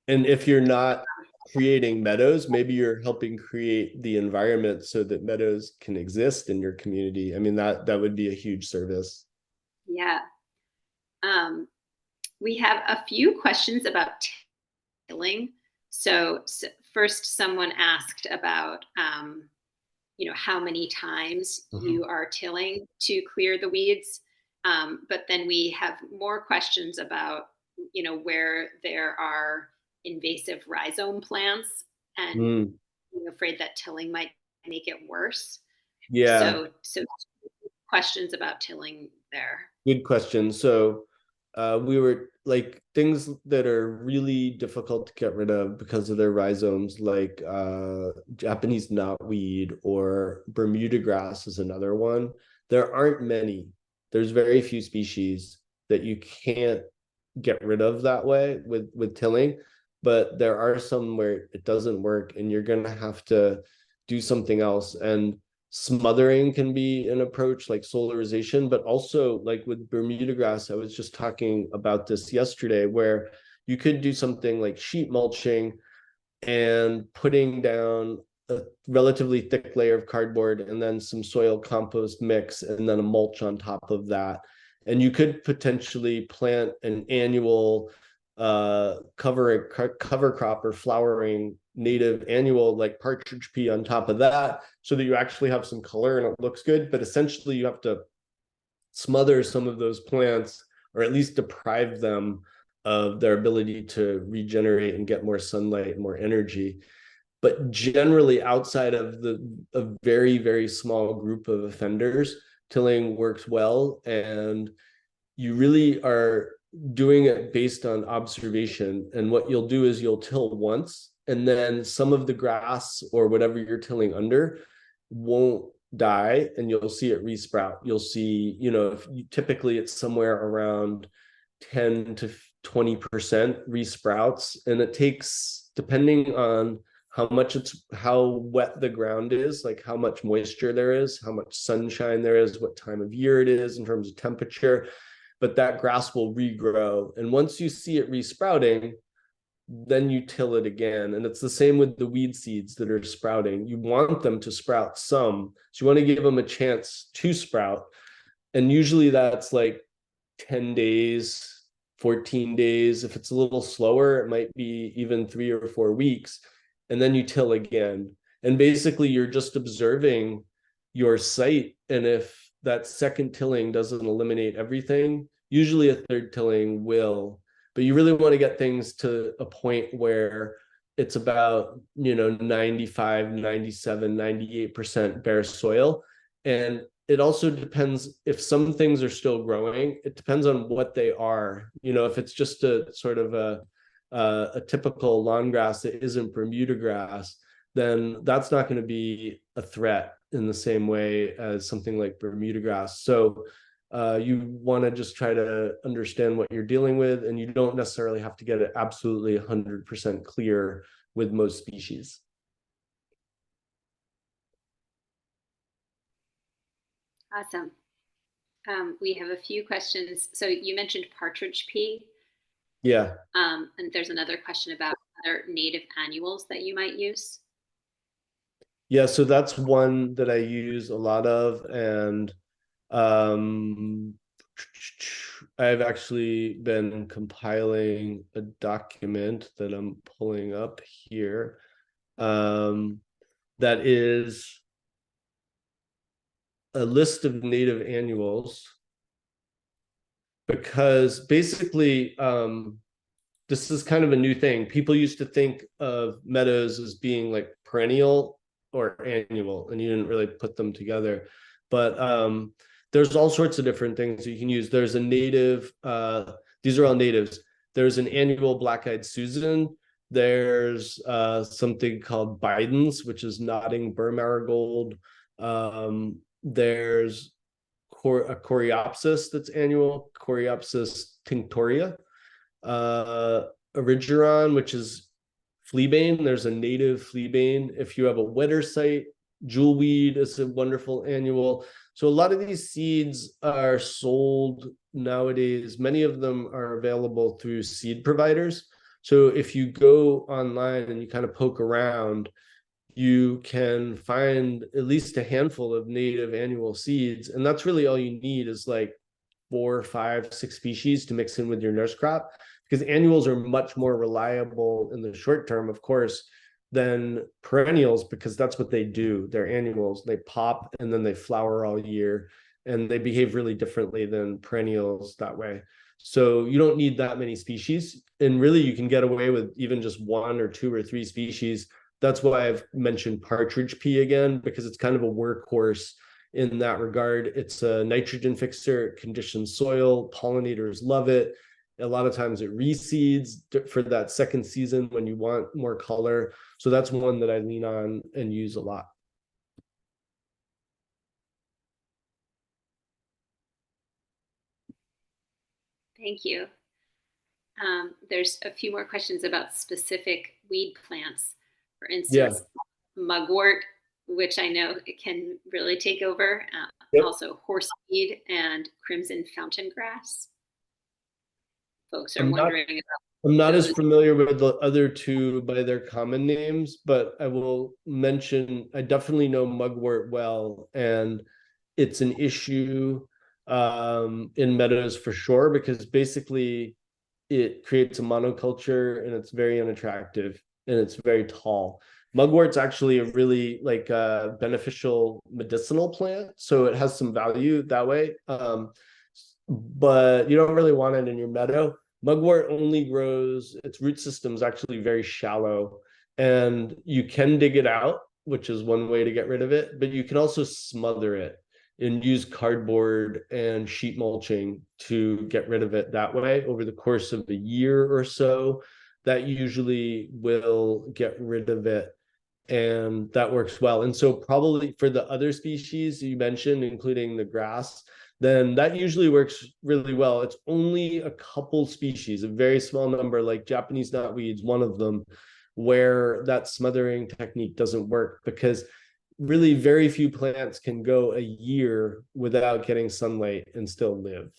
And if you're not creating meadows, maybe you're helping create the environment so that meadows can exist in your community. I mean, that would be a huge service. Yeah. We have a few questions about tilling. So first, someone asked about how many times you are tilling to clear the weeds. But then we have more questions about where there are invasive rhizome plants, and I'm afraid that tilling might make it worse. Yeah. So questions about tilling there. Good question. So we were like, things that are really difficult to get rid of because of their rhizomes, like Japanese knotweed or Bermuda grass is another one. There aren't many. There's very few species that you can't get rid of that way with tilling, but there are some where it doesn't work and you're going to have to do something else. And smothering can be an approach, like solarization, but also like with Bermuda grass, I was just talking about this yesterday, where you could do something like sheet mulching and putting down a relatively thick layer of cardboard and then some soil compost mix and then a mulch on top of that. And you could potentially plant an annual cover crop or flowering native annual like partridge pea on top of that, so that you actually have some color and it looks good. But essentially you have to smother some of those plants, or at least deprive them of their ability to regenerate and get more sunlight and more energy. But generally, outside of a very, very small group of offenders, tilling works well. And you really are doing it based on observation. And what you'll do is you'll till once, and then some of the grass or whatever you're tilling under won't die, and you'll see it resprout. You'll see, typically it's somewhere around 10 to 20% resprouts. And it takes, depending on how wet the ground is, like how much moisture there is, how much sunshine there is, what time of year it is in terms of temperature, but that grass will regrow. And once you see it resprouting, then you till it again. And it's the same with the weed seeds that are sprouting. You want them to sprout some, so you want to give them a chance to sprout. And usually that's like 10 days, 14 days. If it's a little slower, it might be even 3 or 4 weeks. And then you till again. And basically you're just observing your site. And if that second tilling doesn't eliminate everything, usually a third tilling will. But you really want to get things to a point where it's about 95, 97, 98% bare soil. And it also depends, if some things are still growing, it depends on what they are. If it's just a sort of a typical lawn grass that isn't Bermuda grass, then that's not going to be a threat in the same way as something like Bermuda grass. So you want to just try to understand what you're dealing with, and you don't necessarily have to get it absolutely 100% clear with most species. Awesome. We have a few questions. So you mentioned partridge pea. Yeah. And there's another question about other native annuals that you might use. Yeah, so that's one that I use a lot of. And I've actually been compiling a document that I'm pulling up here, that is a list of native annuals. because basically this is kind of a new thing. People used to think of meadows as being like perennial or annual, and you didn't really put them together. But there's all sorts of different things that you can use. There's a native, these are all natives. There's an annual black-eyed Susan. There's something called Biden's, which is nodding burr marigold. There's a Coreopsis that's annual, Coreopsis tinctoria. Origeron, which is fleabane. There's a native fleabane. If you have a wetter site, jewelweed is a wonderful annual. So a lot of these seeds are sold nowadays. Many of them are available through seed providers. So if you go online and you kind of poke around, you can find at least a handful of native annual seeds. And that's really all you need is like 4, 5, 6 species to mix in with your nurse crop, because annuals are much more reliable in the short term, of course, than perennials, because that's what they do. They're annuals. They pop and then they flower all year, and they behave really differently than perennials that way. So you don't need that many species. And really, you can get away with even just 1 or 2 or 3 species. That's why I've mentioned partridge pea again, because it's kind of a workhorse in that regard. It's a nitrogen fixer, it conditions soil, pollinators love it. A lot of times it reseeds for that second season when you want more color. So that's one that I lean on and use a lot. Thank you. There's a few more questions about specific weed plants. For instance, mugwort, which I know it can really take over. Also horseweed and crimson fountain grass. Folks are wondering about I'm not as familiar with the other two by their common names, but I will mention, I definitely know mugwort well, and it's an issue in meadows for sure, because basically it creates a monoculture and it's very unattractive and it's very tall. Mugwort's actually a really like beneficial medicinal plant, so it has some value that way. But you don't really want it in your meadow. Mugwort only grows, its root system is actually very shallow, and you can dig it out, which is one way to get rid of it, but you can also smother it and use cardboard and sheet mulching to get rid of it that way over the course of a year or so. That usually will get rid of it, and that works well. And so probably for the other species you mentioned, including the grass, then that usually works really well. It's only a couple species, a very small number, like Japanese knotweed's one of them, where that smothering technique doesn't work, because really very few plants can go a year without getting sunlight and still live.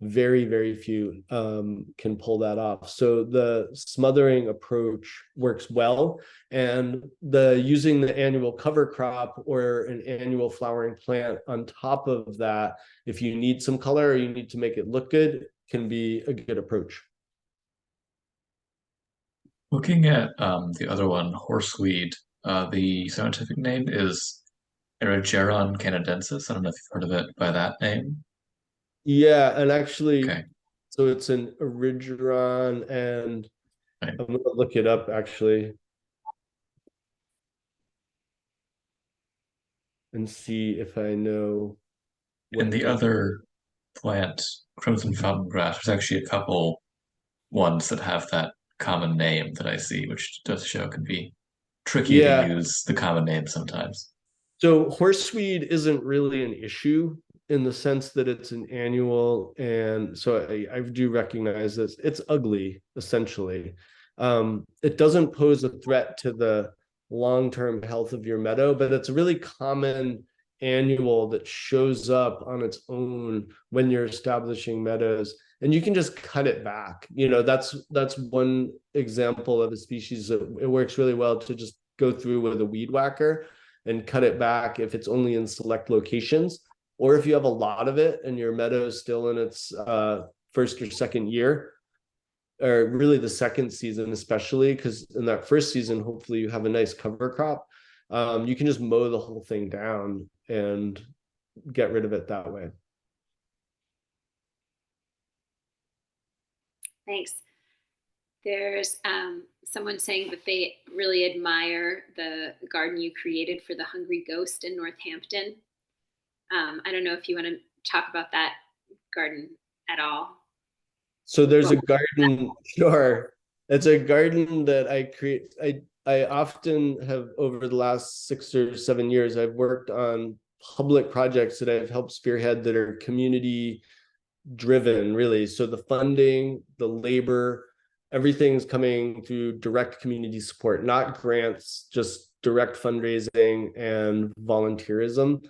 Very, very few can pull that off. So the smothering approach works well, and the using the annual cover crop or an annual flowering plant on top of that, if you need some color or you need to make it look good, can be a good approach. Looking at the other one, horseweed, the scientific name is Erigeron canadensis. I don't know if you've heard of it by that name. Yeah, and actually, Okay. so it's an Origeron, and Right. I'm gonna look it up actually and see if I know And what the other plant, crimson fountain grass, there's actually a couple ones that have that common name that I see, which does show can be tricky to Yeah, use the common name sometimes. so horseweed isn't really an issue in the sense that it's an annual, and so I do recognize this. It's ugly, essentially. It doesn't pose a threat to the long-term health of your meadow, but it's a really common annual that shows up on its own when you're establishing meadows, and you can just cut it back. That's one example of a species that it works really well to just go through with a weed whacker and cut it back if it's only in select locations, or if you have a lot of it and your meadow is still in its first or second year, or really the second season, especially because in that first season, hopefully you have a nice cover crop. You can just mow the whole thing down and get rid of it that way. Thanks. There's someone saying that they really admire the garden you created for the Hungry Ghost in Northampton. I don't know if you want to talk about that garden at all. So there's a garden, sure. It's a garden that I create. I often have, over the last 6 or 7 years, I've worked on public projects that I've helped spearhead that are community driven, really. So the funding, the labor, everything's coming through direct community support, not grants, just direct fundraising and volunteerism.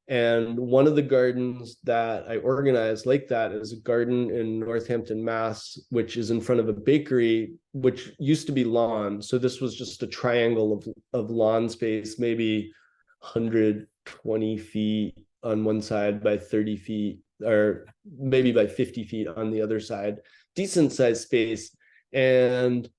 And one of the gardens that I organized like that is a garden in Northampton, Mass, which is in front of a bakery, which used to be lawn. So this was just a triangle of lawn space, maybe 120 feet on one side by 30 feet, or maybe by 50 feet on the other side, decent sized space. And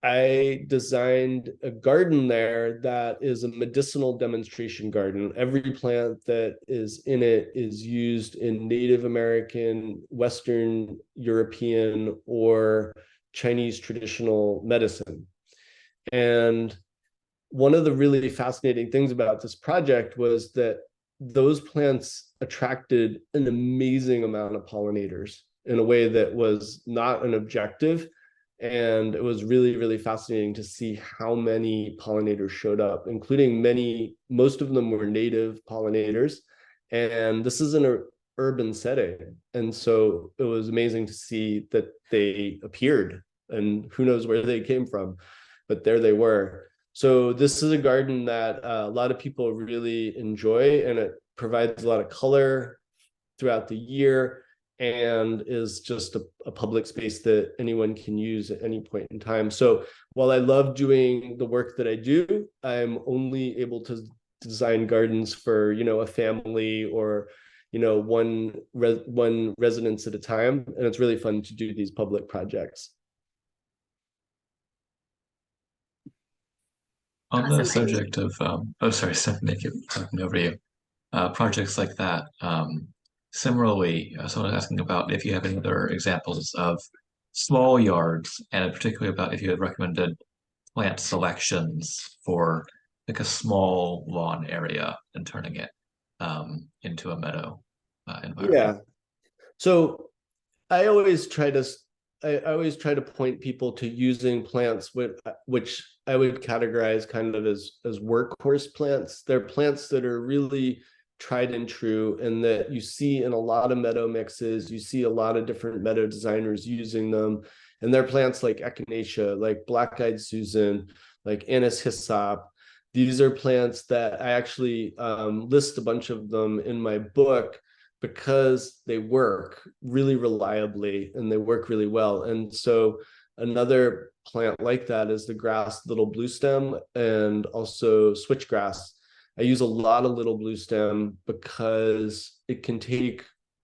I designed a garden there that is a medicinal demonstration garden. Every plant that is in it is used in Native American, Western European, or Chinese traditional medicine. And one of the really fascinating things about this project was that those plants attracted an amazing amount of pollinators in a way that was not an objective. And it was really, really fascinating to see how many pollinators showed up, including most of them were native pollinators. And this is in an urban setting. And so it was amazing to see that they appeared, and who knows where they came from, but there they were. So this is a garden that a lot of people really enjoy, and it provides a lot of color throughout the year, and is just a public space that anyone can use at any point in time. So while I love doing the work that I do, I'm only able to design gardens for, a family or, one residence at a time. And it's really fun to do these public projects. On Awesome. the subject of, oh, sorry, Stephanie, keep talking over you. Projects like that, similarly, someone was asking about if you have any other examples of small yards, and particularly about if you had recommended plant selections for like a small lawn area and turning it into a meadow environment. Yeah. So I always try to point people to using plants which I would categorize kind of as workhorse plants. They're plants that are really tried and true, and that you see in a lot of meadow mixes. You see a lot of different meadow designers using them, and they're plants like echinacea, like black-eyed Susan, like anise hyssop. These are plants that I actually list a bunch of them in my book, because they work really reliably and they work really well. And so another plant like that is the grass little blue stem, and also switchgrass. I use a lot of little blue stem because it can take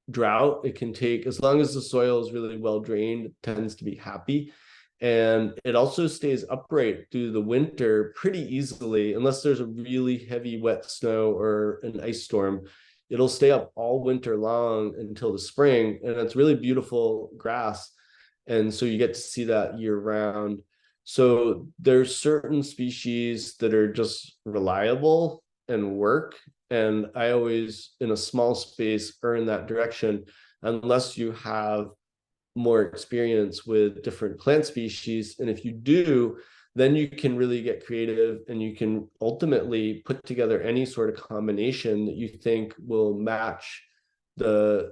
drought. It can take, as long as the soil is really well drained, it tends to be happy. And it also stays upright through the winter pretty easily, unless there's a really heavy wet snow or an ice storm. It'll stay up all winter long until the spring, and it's really beautiful grass. And so you get to see that year round. So there's certain species that are just reliable and work. And I always, in a small space, err in that direction, unless you have more experience with different plant species. And if you do, then you can really get creative, and you can ultimately put together any sort of combination that you think will match the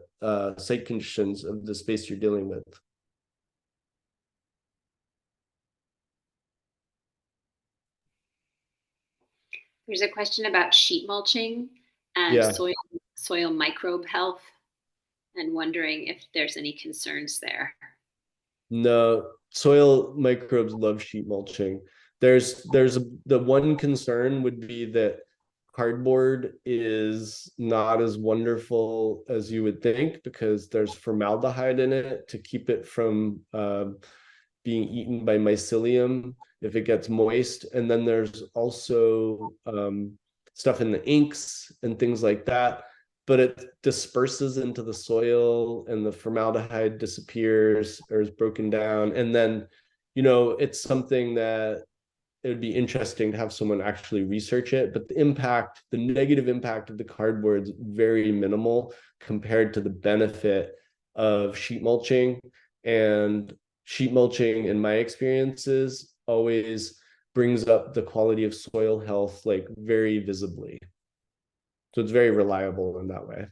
site conditions of the space you're dealing with. There's a question about sheet mulching and Yeah. soil microbe health, and wondering if there's any concerns there. No, soil microbes love sheet mulching. The one concern would be that cardboard is not as wonderful as you would think, because there's formaldehyde in it to keep it from being eaten by mycelium if it gets moist. And then there's also stuff in the inks and things like that but it disperses into the soil and the formaldehyde disappears or is broken down. And then, it's something that it would be interesting to have someone actually research it, but the negative impact of the cardboard is very minimal compared to the benefit of sheet mulching. And sheet mulching, in my experiences, always brings up the quality of soil health like very visibly. So it's very reliable in that way.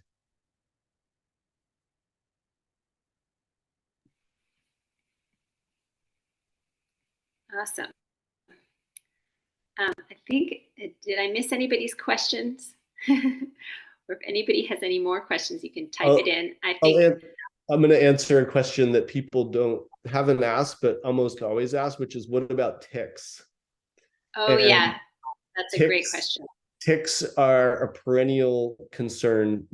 Awesome. I think, did I miss anybody's questions? Or if anybody has any more questions, you can type it in. I think I'm going to answer a question that people haven't asked, but almost always ask, which is, what about ticks? Oh, yeah, that's a great question. Ticks are a perennial concern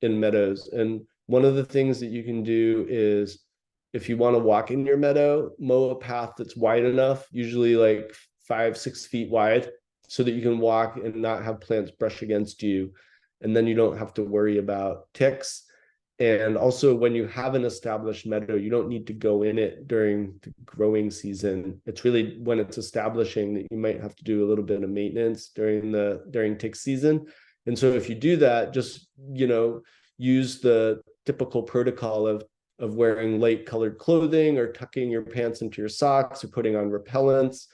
in meadows. And one of the things that you can do is, if you want to walk in your meadow, mow a path that's wide enough, usually like 5-6 feet wide, so that you can walk and not have plants brush against you. And then you don't have to worry about ticks. And also, when you have an established meadow, you don't need to go in it during the growing season. It's really when it's establishing that you might have to do a little bit of maintenance during tick season. And so if you do that, just, use the typical protocol of wearing light colored clothing or tucking your pants into your socks or putting on repellents.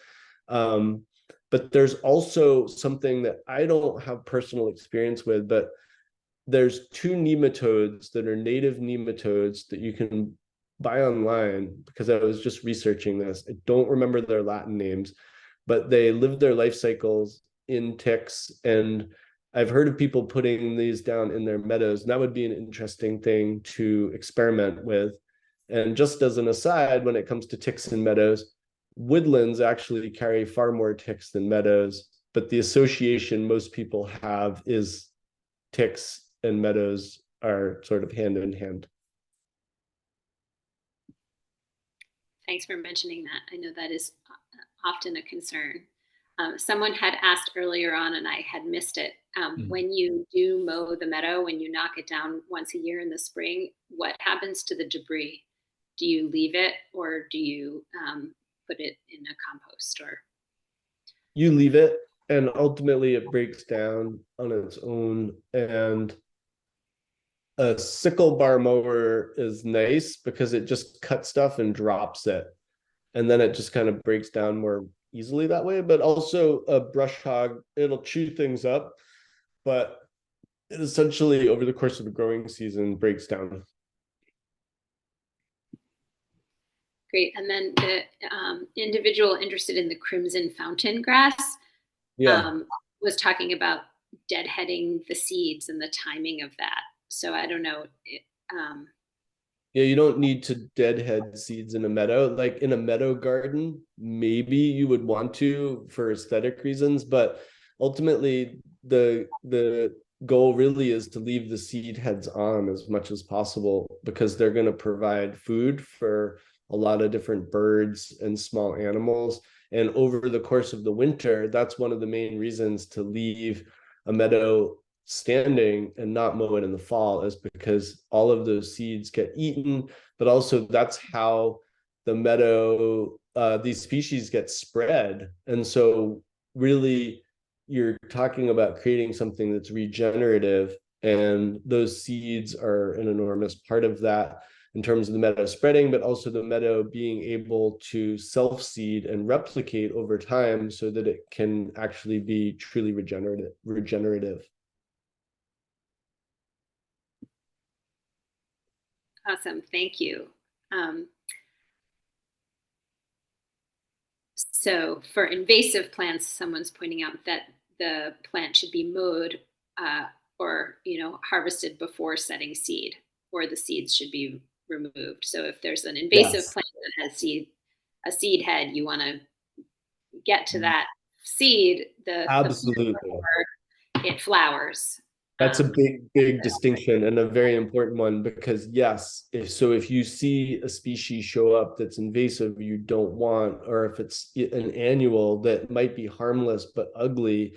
But there's also something that I don't have personal experience with, but there's 2 nematodes that are native nematodes that you can buy online, because I was just researching this. I don't remember their Latin names, but they live their life cycles in ticks. And I've heard of people putting these down in their meadows. And that would be an interesting thing to experiment with. And just as an aside, when it comes to ticks in meadows, woodlands actually carry far more ticks than meadows, but the association most people have is ticks and meadows are sort of hand in hand. Thanks for mentioning that. I know that is often a concern. Someone had asked earlier on, and I had missed it. When you do mow the meadow, when you knock it down once a year in the spring, what happens to the debris? Do you leave it, or do you put it in a compost? Or you leave it, and ultimately it breaks down on its own. And a sickle bar mower is nice because it just cuts stuff and drops it, and then it just kind of breaks down more easily that way. But also a brush hog, it'll chew things up, but it essentially over the course of the growing season breaks down. Great. And then the individual interested in the crimson fountain grass was talking about deadheading the seeds and the timing of that. So I don't know. Yeah, you don't need to deadhead seeds in a meadow. Like in a meadow garden, maybe you would want to for aesthetic reasons, but ultimately the goal really is to leave the seed heads on as much as possible, because they're going to provide food for a lot of different birds and small animals. And over the course of the winter, that's one of the main reasons to leave a meadow standing and not mow it in the fall, is because all of those seeds get eaten, but also that's how the meadow, these species get spread. And so really you're talking about creating something that's regenerative, and those seeds are an enormous part of that in terms of the meadow spreading, but also the meadow being able to self-seed and replicate over time so that it can actually be truly regenerative. Awesome, thank you. So for invasive plants, someone's pointing out that the plant should be mowed or harvested before setting seed, or the seeds should be removed. So if there's an invasive plant that has a seed head, you want to get to that seed Absolutely. before it flowers. That's a big distinction, and a very important one, because yes, if you see a species show up that's invasive you don't want, or if it's an annual that might be harmless but ugly,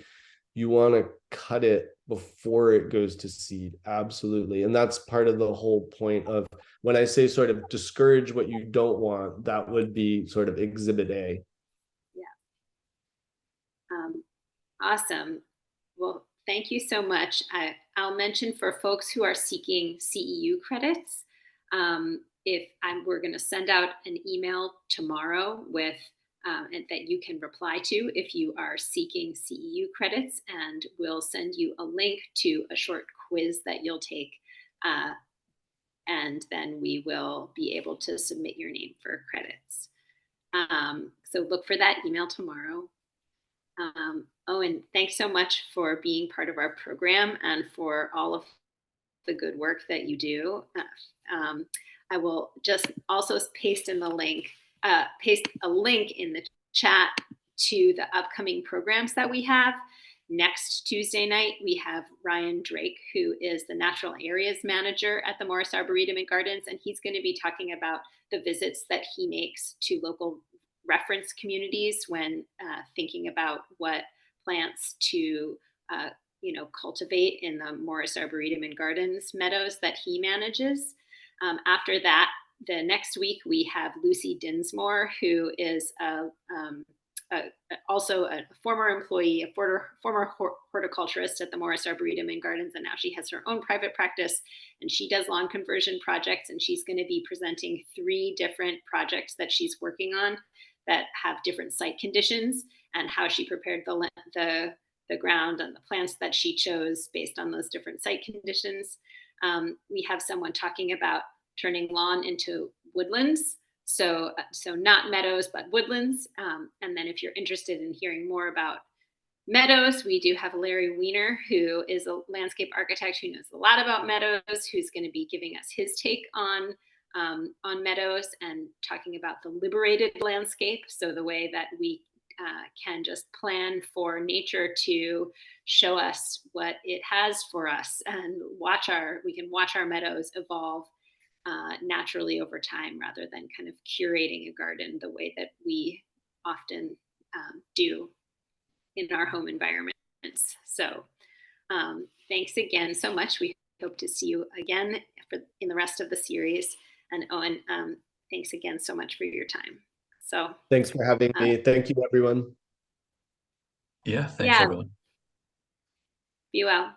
you want to cut it before it goes to seed. Absolutely. And that's part of the whole point of when I say sort of discourage what you don't want, that would be sort of exhibit A. Yeah. Awesome. Well, thank you so much. I'll mention for folks who are seeking CEU credits, we're going to send out an email tomorrow with and that you can reply to if you are seeking CEU credits, and we'll send you a link to a short quiz that you'll take, and then we will be able to submit your name for credits. So look for that email tomorrow. Owen, thanks so much for being part of our program and for all of the good work that you do. I will just also paste a link in the chat to the upcoming programs that we have. Next Tuesday night, we have Ryan Drake, who is the Natural Areas Manager at the Morris Arboretum and Gardens, and he's going to be talking about the visits that he makes to local reference communities when thinking about what plants to cultivate in the Morris Arboretum and Gardens meadows that he manages. After that, the next week we have Lucy Dinsmore, who is also a former employee, a former horticulturist at the Morris Arboretum and Gardens, and now she has her own private practice, and she does lawn conversion projects, and she's going to be presenting 3 different projects that she's working on that have different site conditions, and how she prepared the ground and the plants that she chose based on those different site conditions. We have someone talking about turning lawn into woodlands. So not meadows, but woodlands. And then if you're interested in hearing more about meadows, we do have Larry Weiner, who is a landscape architect who knows a lot about meadows, who's going to be giving us his take on meadows and talking about the liberated landscape. So the way that we can just plan for nature to show us what it has for us, and we can watch our meadows evolve naturally over time, rather than kind of curating a garden the way that we often do in our home environments. So thanks again so much. We hope to see you again in the rest of the series. And Owen, thanks again so much for your time. So thanks for having me. Thank you, everyone. Yeah, thanks everyone. Be well.